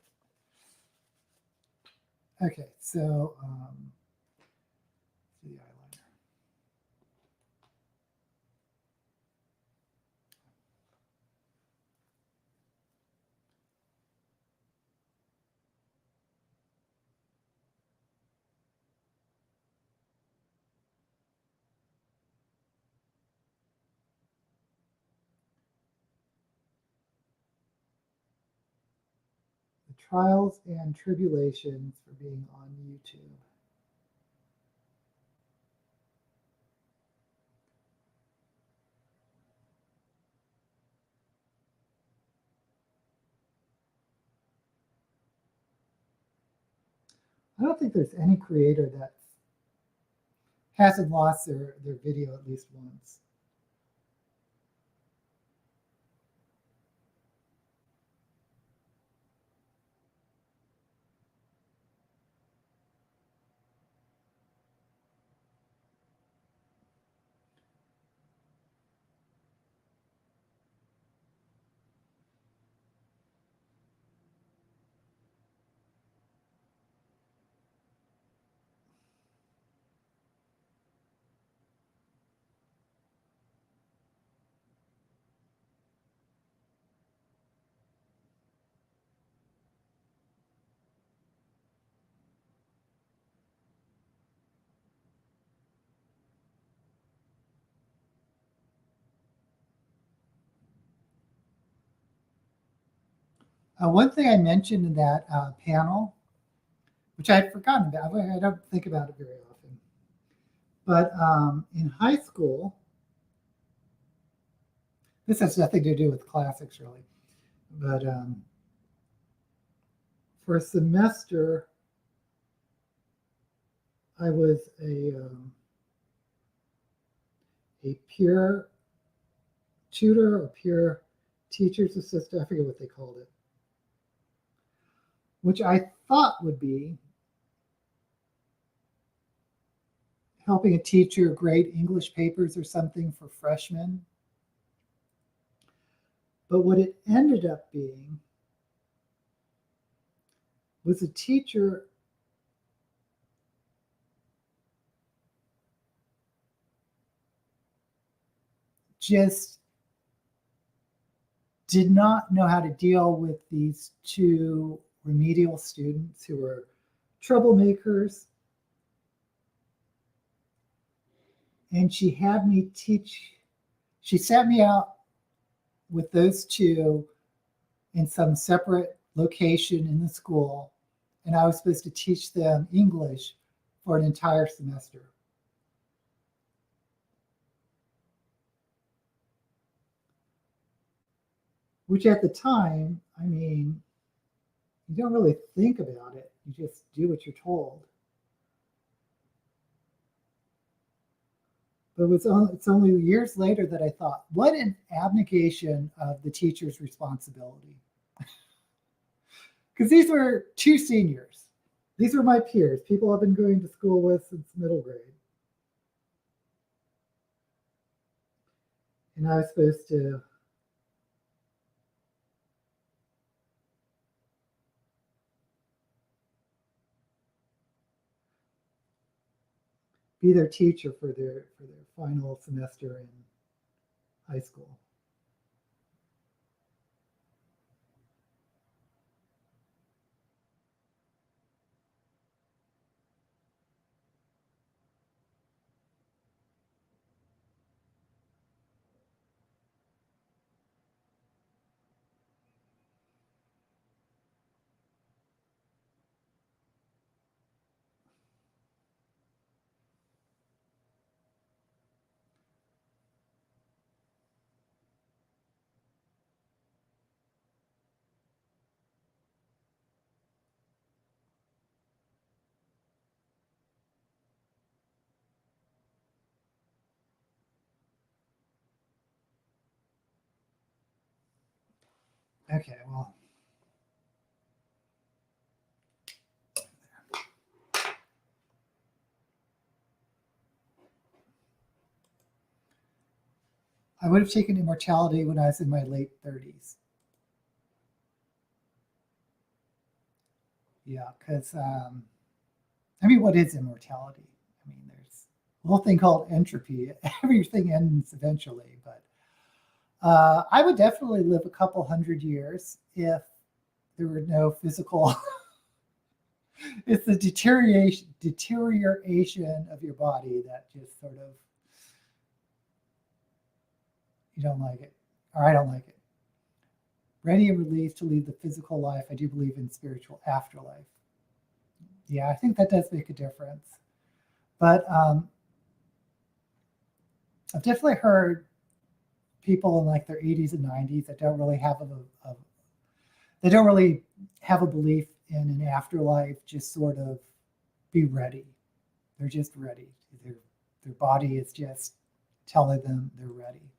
Okay, so the eyeliner. The trials and tribulations for being on YouTube. I don't think there's any creator that hasn't lost their video at least once. One thing I mentioned in that panel, which I had forgotten about, I don't think about it very often, but in high school, this has nothing to do with classics really, but for a semester, I was a peer tutor or peer teacher's assistant, I forget what they called it, which I thought would be helping a teacher grade English papers or something for freshmen. But what it ended up being was a teacher just did not know how to deal with these 2 remedial students who were troublemakers. And she had me teach, she sat me out with those 2 in some separate location in the school, and I was supposed to teach them English for an entire semester. Which at the time, I mean, you don't really think about it. You just do what you're told. But it's only years later that I thought, what an abnegation of the teacher's responsibility. Because these were 2 seniors. These were my peers, people I've been going to school with since middle grade. And I was supposed to be their teacher for their final semester in high school. Okay, well. I would have taken immortality when I was in my late 30s. Yeah, because, I mean, what is immortality? I mean, there's a little thing called entropy. Everything ends eventually, but I would definitely live a couple hundred years if there were no physical. It's the deterioration of your body that just sort of, you don't like it, or I don't like it. Ready and relieved to leave the physical life. I do believe in spiritual afterlife. Yeah, I think that does make a difference. But I've definitely heard people in like their 80s and 90s that don't really have a belief in an afterlife. Just sort of be ready. They're just ready. Their body is just telling them they're ready.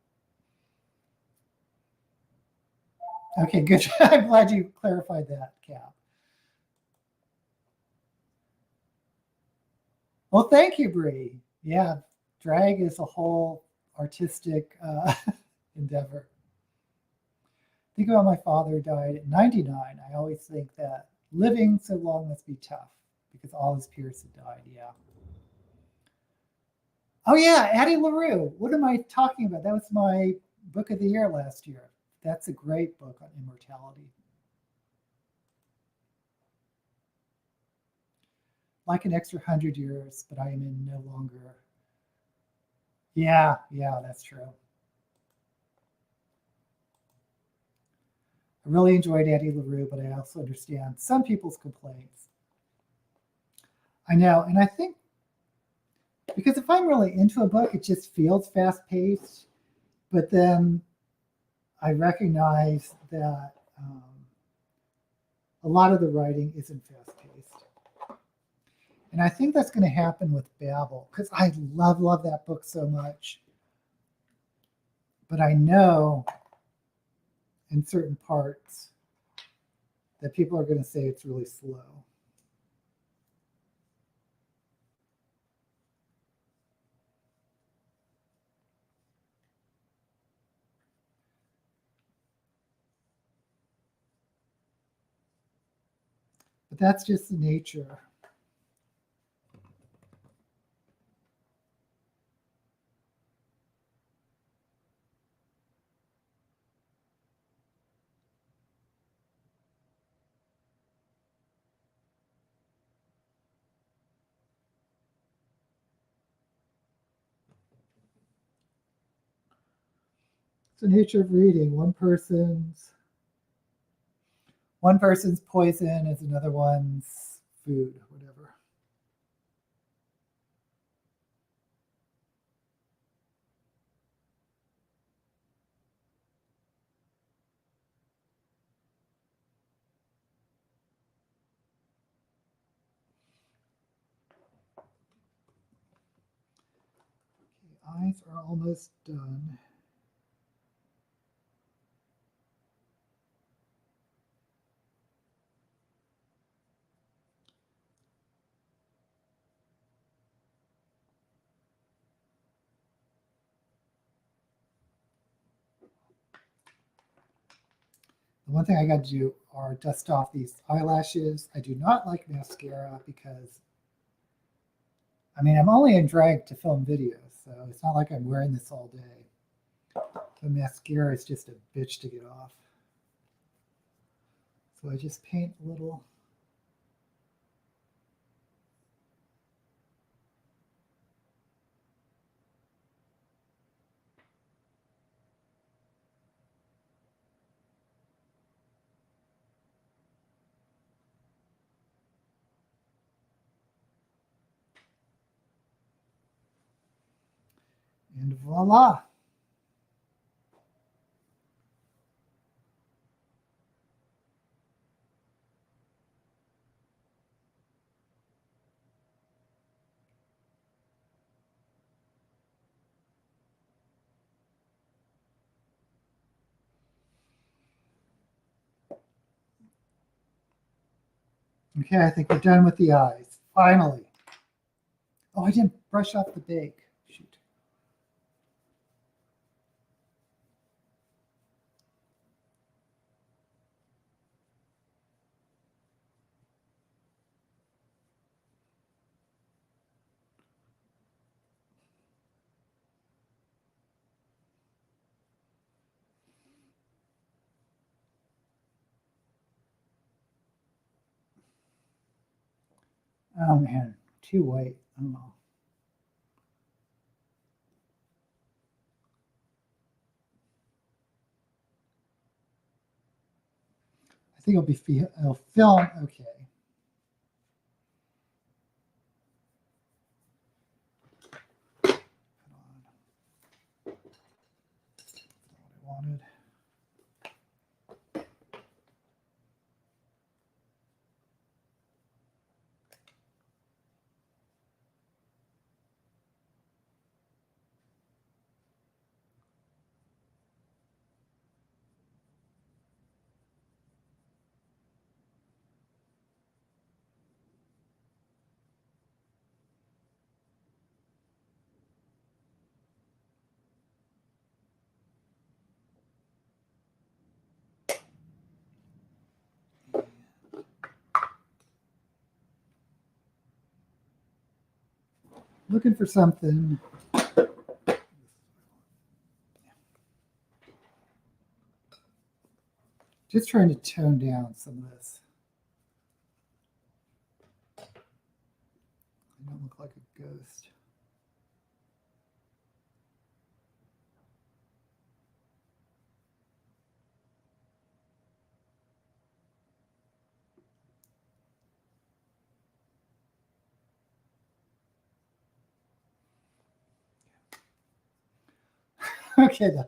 Okay, good. I'm glad you clarified that, Cap. Well, thank you, Bree. Yeah, drag is a whole artistic endeavor. Think about my father died at 99. I always think that living so long must be tough because all his peers had died. Yeah. Oh yeah, Addie LaRue. What am I talking about? That was my book of the year last year. That's a great book on immortality. Like an extra 100 years, but I am in no longer. Yeah, that's true. I really enjoyed Addie LaRue, but I also understand some people's complaints. I know, and I think because if I'm really into a book, it just feels fast-paced, but then I recognize that a lot of the writing isn't fast-paced. And I think that's going to happen with Babel, because I love that book so much. But I know in certain parts that people are going to say it's really slow. But that's just the nature. It's the nature of reading. One person's poison is another one's food, whatever. eyes are almost done. The one thing I got to do are dust off these eyelashes. I do not like mascara because, I mean, I'm only in drag to film videos, so it's not like I'm wearing this all day. The mascara is just a bitch to get off. So I just paint a little. And voila. Okay, I think we're done with the eyes. Finally. Oh, I didn't brush off the bake. Shoot. Oh man, too white. I don't know. I think it'll film okay. Hold on. That's not what I wanted. Looking for something. Just trying to tone down some of this. I don't look like a ghost. Okay, the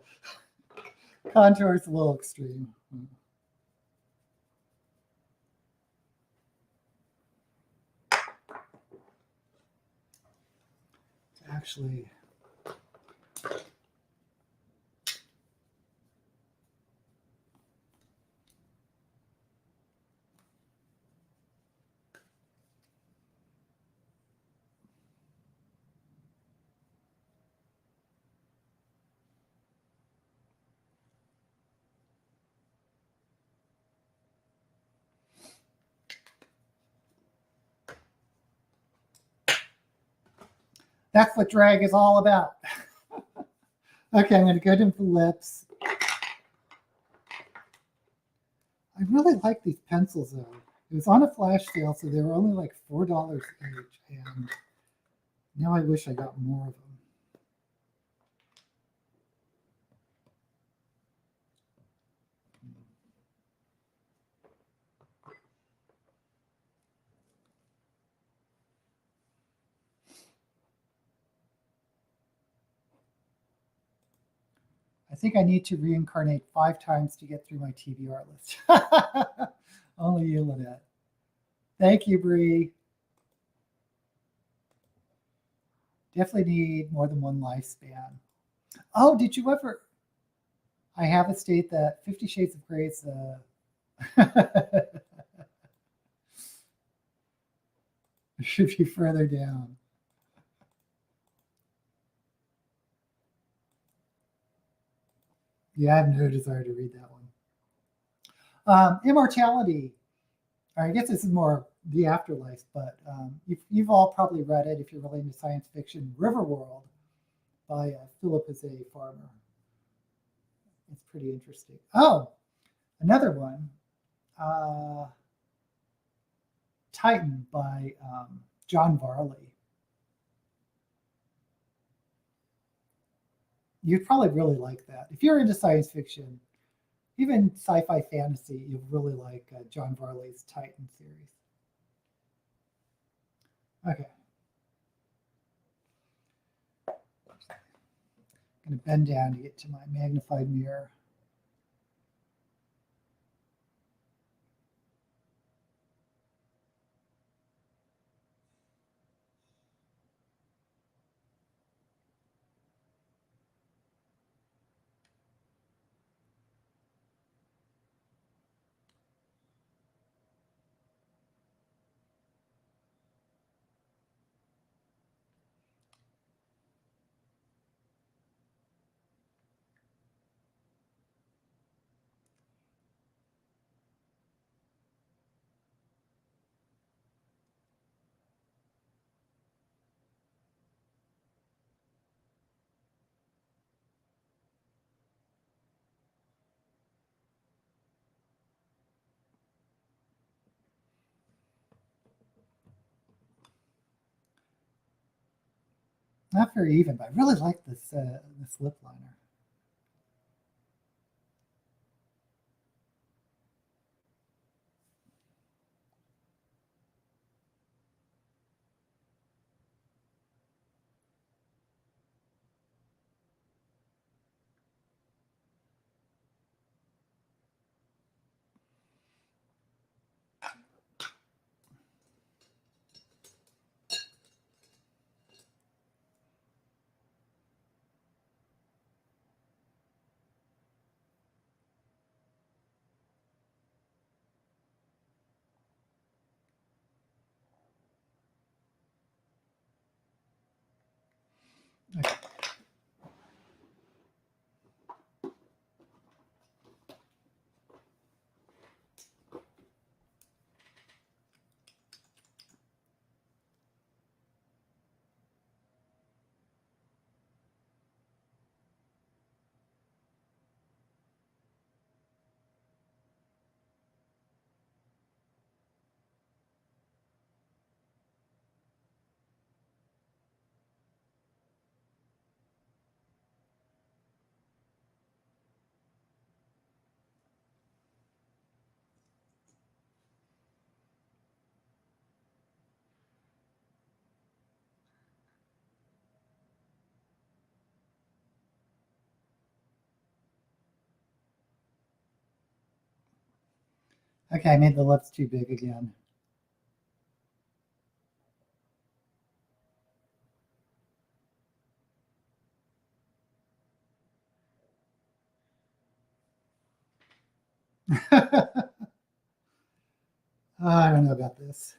contour is a little extreme. Actually, that's what drag is all about. Okay, I'm going to go to the lips. I really like these pencils though. It was on a flash sale, so they were only like $4 each, and now I wish I got more of them. I think I need to reincarnate 5 times to get through my TBR list. Only you, Lynette. Thank you, Bree. Definitely need more than one lifespan. Oh, did you ever? I have a state that 50 Shades of Grey is it should be further down. Yeah, I have no desire to read that one. Immortality. I guess this is more the afterlife, but you've all probably read it if you're really into science fiction. Riverworld by Philip is a Farmer. It's pretty interesting. Oh, another one. Titan by John Varley. You'd probably really like that. If you're into science fiction, even sci-fi fantasy, you'll really like John Varley's Titan series. Okay. I'm going to bend down to get to my magnified mirror. Not very even, but I really like this this lip liner. Okay. Okay, I made the lips too big again. I don't know about this.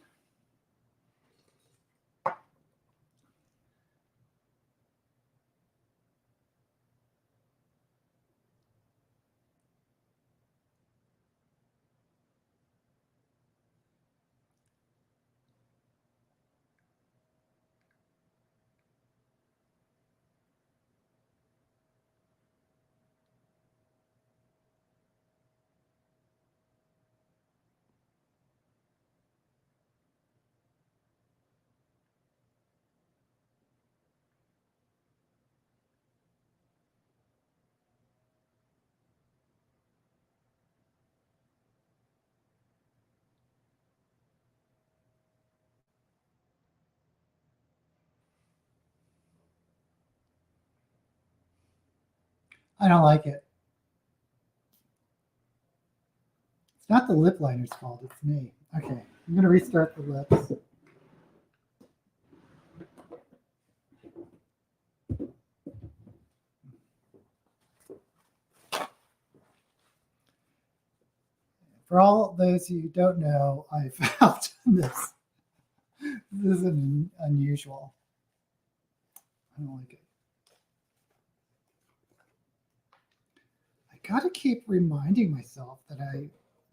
I don't like it. It's not the lip liner's fault, it's me. Okay, I'm going to restart the lips. For all those who don't know, I found this. This is unusual. I don't like it. I gotta keep reminding myself that I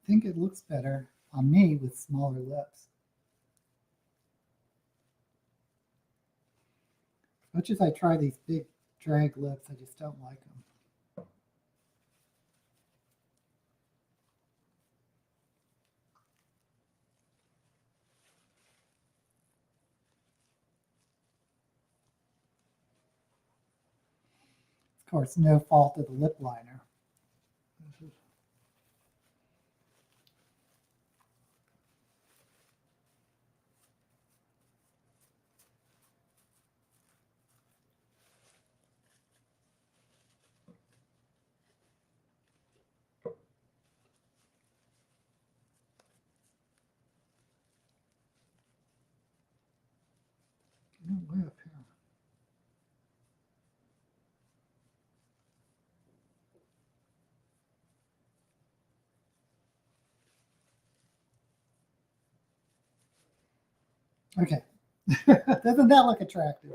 think it looks better on me with smaller lips. As much as I try these big drag lips, I just don't like them. Of course, no fault of the lip liner. No, way up here. Okay. Doesn't that look attractive?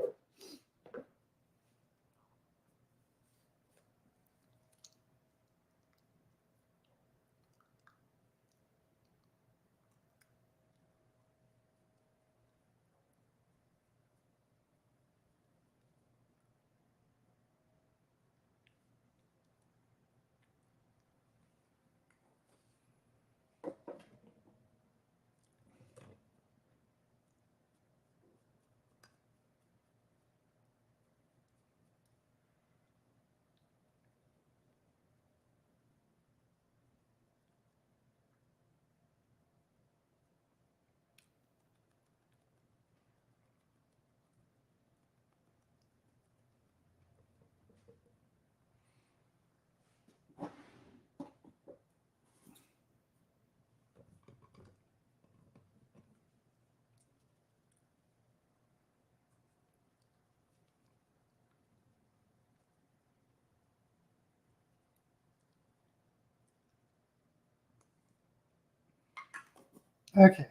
Okay.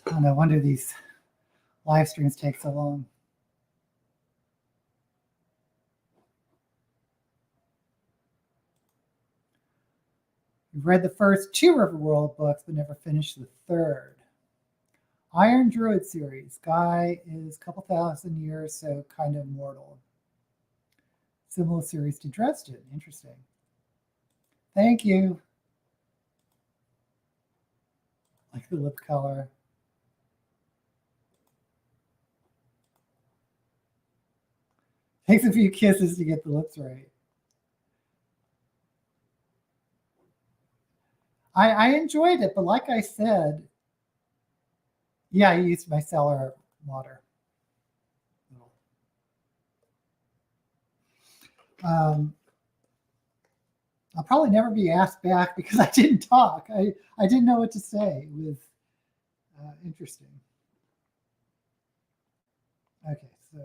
Oh, no wonder these live streams take so long. We've read the first 2 Riverworld books, but never finished the 3rd. Iron Druid series. Guy is a couple thousand years, so kind of mortal. Similar series to Dresden. Interesting. Thank you. Like the lip color. Takes a few kisses to get the lips right. I enjoyed it, but like I said, yeah, I used micellar water. I'll probably never be asked back because I didn't talk. I didn't know what to say. It was interesting. Okay, so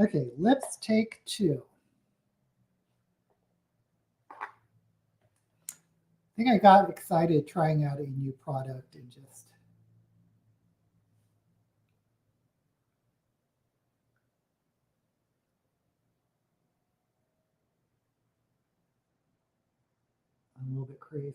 okay, lips take 2. I think I got excited trying out a new product and just I'm a little bit crazy.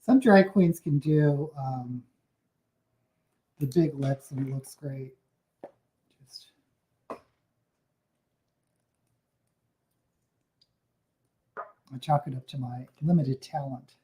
Some drag queens can do the big lips and it looks great. Just I chalk it up to my limited talent.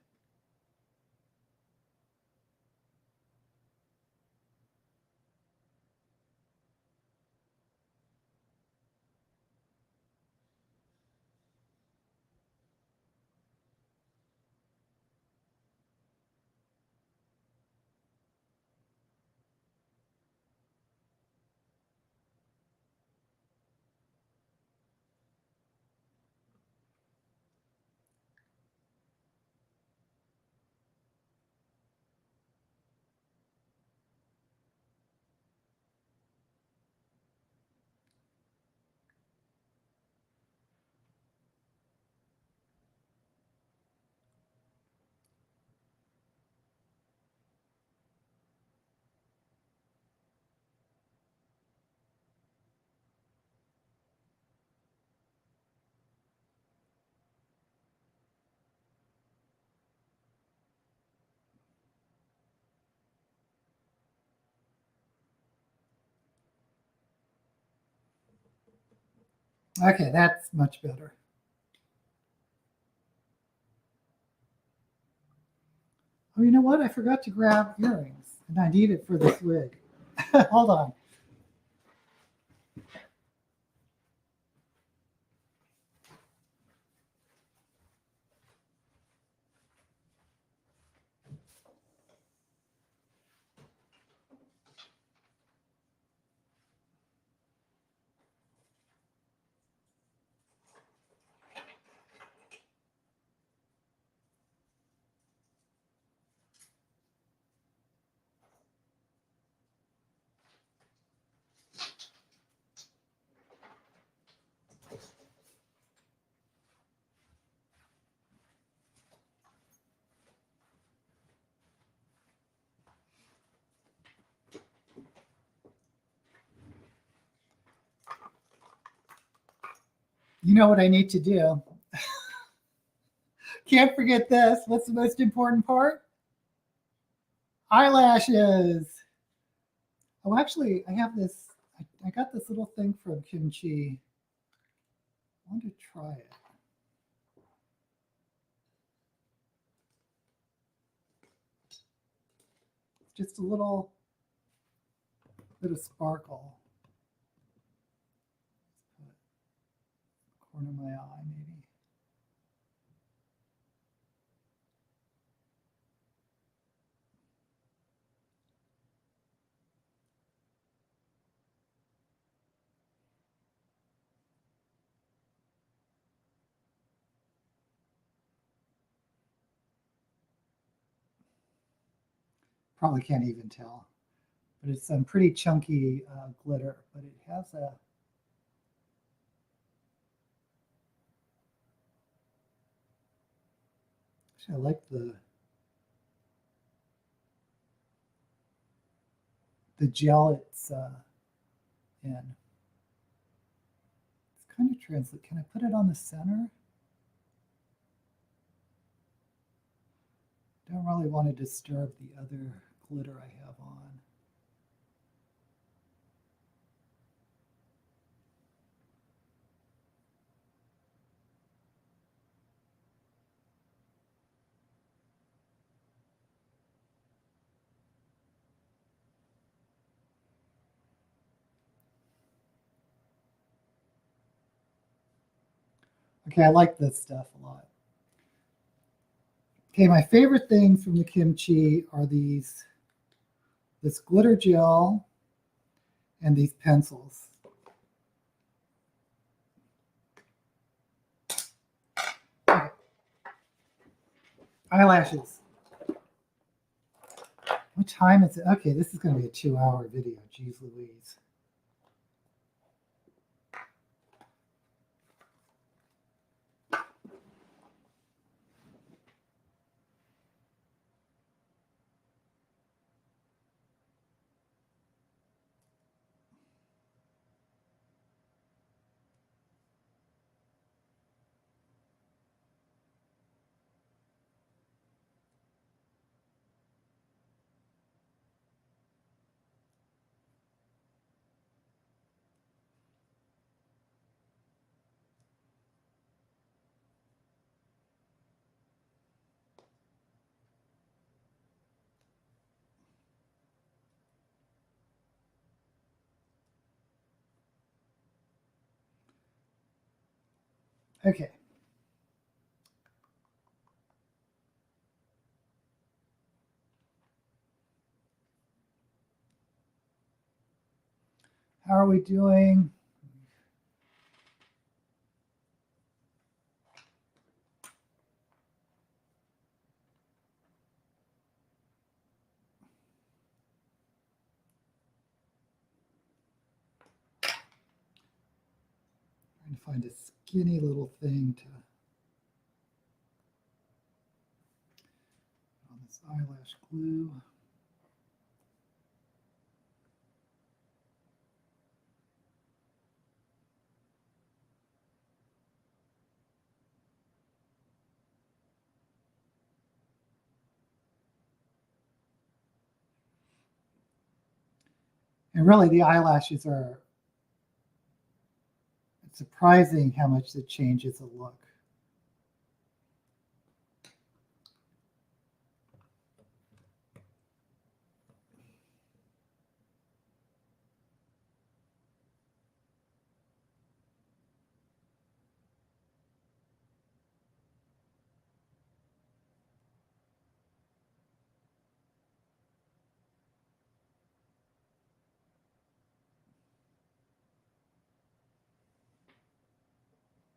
Okay, that's much better. Oh, you know what? I forgot to grab earrings, and I need it for this wig. Hold on. You know what I need to do? Can't forget this. What's the most important part? Eyelashes. Oh, actually, I have this. I got this little thing from Kimchi. I want to try it. Just a little bit of sparkle. Corner of my eye, maybe. Probably can't even tell, but it's some pretty chunky glitter, but it has a actually, I like the gel it's in. It's kind of translucent. Can I put it on the center? Don't really want to disturb the other glitter I have on. Okay, I like this stuff a lot. Okay, my favorite things from the Kimchi are this glitter gel and these pencils. Okay. Eyelashes. What time is it? Okay, this is going to be a 2-hour video. Jeez Louise. Okay. How are we doing? Trying to find a skinny little thing to on this eyelash glue. And really, the eyelashes are, it's surprising how much it changes the look.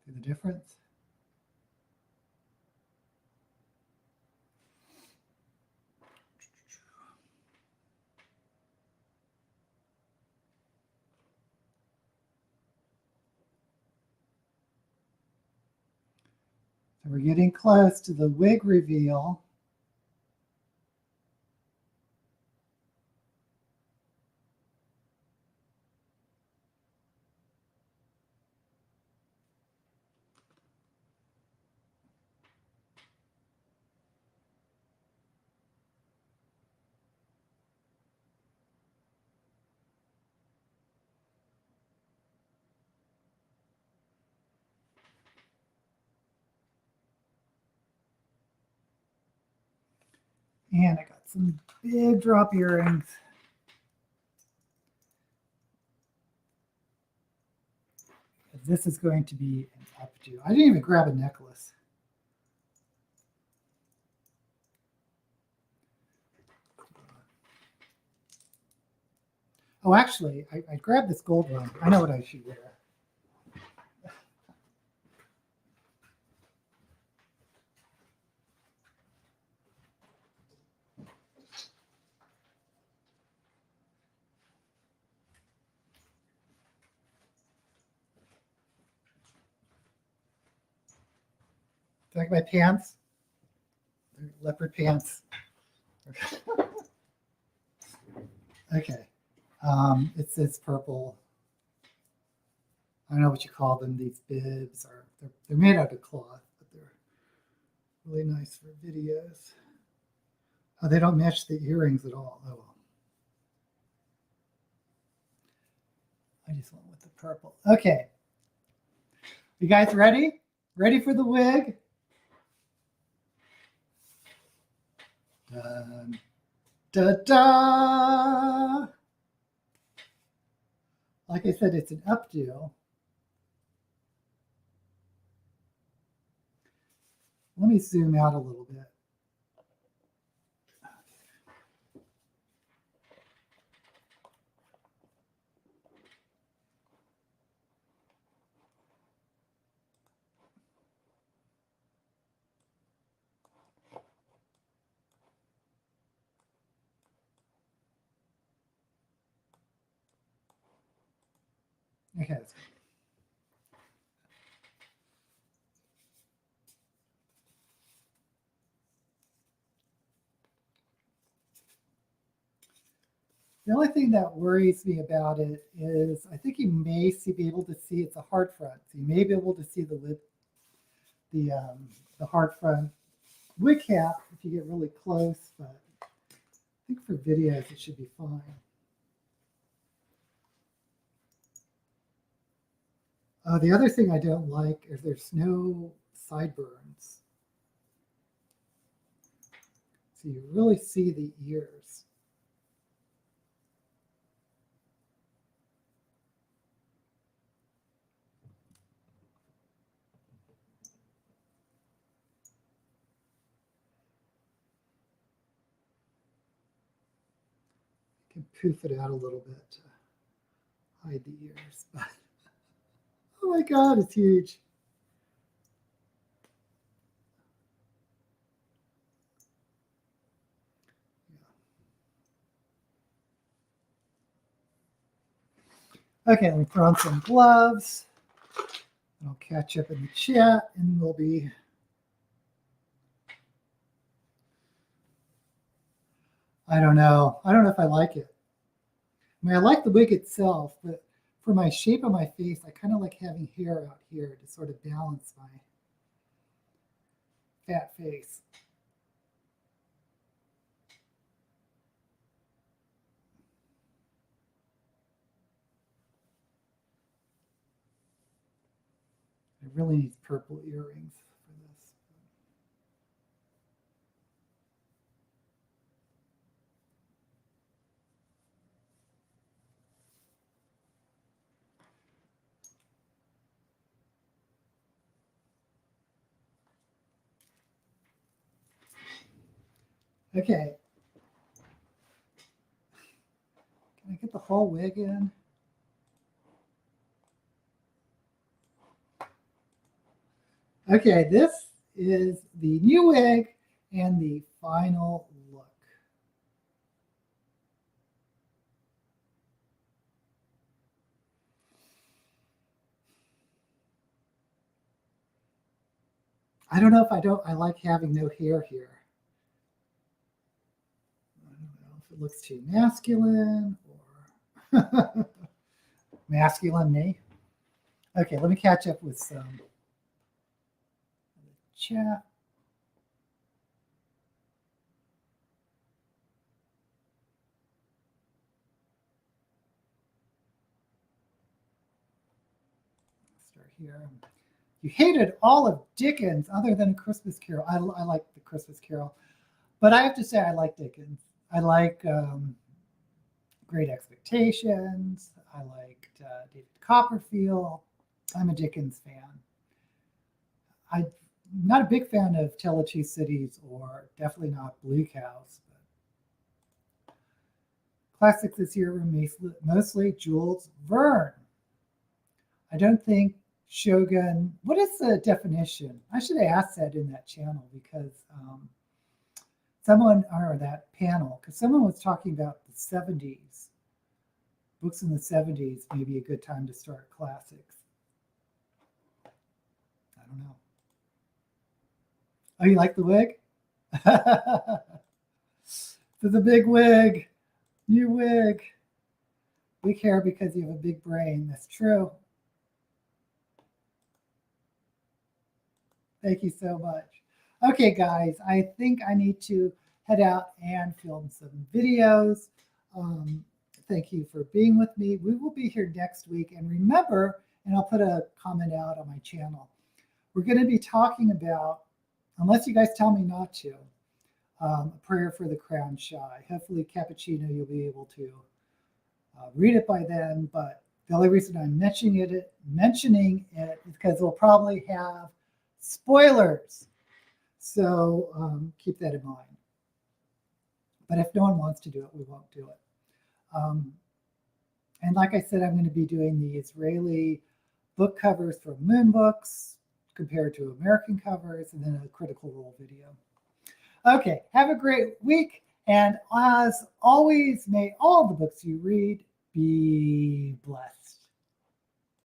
See the difference? So we're getting close to the wig reveal. And I got some big drop earrings. This is going to be an updo. I didn't even grab a necklace. Oh, actually, I grabbed this gold one. I know what I should wear. Like my pants, they're leopard pants. Okay, it's this purple. I don't know what you call them. These bibs are they're made out of cloth, but they're really nice for videos. Oh, they don't match the earrings at all. Oh well. I just went with the purple. Okay, you guys ready? Ready for the wig? Dun, da, da. Like I said, it's an updo. Let me zoom out a little bit. Okay. The only thing that worries me about it is I think you may be able to see it's a hard front. So you may be able to see the lip, the hard front wig cap if you get really close, but I think for videos it should be fine. The other thing I don't like is there's no sideburns. So you really see the ears. can poof it out a little bit to hide the ears. But oh my God, it's huge. Okay, let me throw on some gloves. I'll catch up in the chat and we'll be. I don't know. I don't know if I like it. I mean, I like the wig itself, but for my shape of my face, I kind of like having hair out here to sort of balance my fat face. I really need purple earrings for this. Okay. Can I get the whole wig in? Okay, this is the new wig and the final look. I don't know if I like having no hair here. I don't know if it looks too masculine or masculine me. Okay, let me catch up with some chat. Start here. You hated all of Dickens other than Christmas Carol. I like the Christmas Carol, but I have to say I like Dickens. I like Great Expectations. I liked David Copperfield. I'm a Dickens fan. I'm not a big fan of Tale of Two Cities or definitely not Bleak House. But classics this year were mostly Jules Verne. I don't think Shogun, what is the definition? I should have asked that in that channel because someone, or that panel, because someone was talking about the 70s. Books in the 70s may be a good time to start classics. I don't know. Oh, you like the wig? For the big wig, new wig. Big hair because you have a big brain. That's true. Thank you so much. Okay, guys, I think I need to head out and film some videos. Thank you for being with me. We will be here next week. And remember, and I'll put a comment out on my channel, we're going to be talking about, unless you guys tell me not to, a prayer for the crown shy. Hopefully, Cappuccino, you'll be able to read it by then. But the only reason I'm mentioning it is because we'll probably have spoilers. So keep that in mind. But if no one wants to do it, we won't do it. And like I said, I'm going to be doing the Israeli book covers for Moon Books compared to American covers, and then a Critical Role video. Okay, have a great week. And as always, may all the books you read be blessed.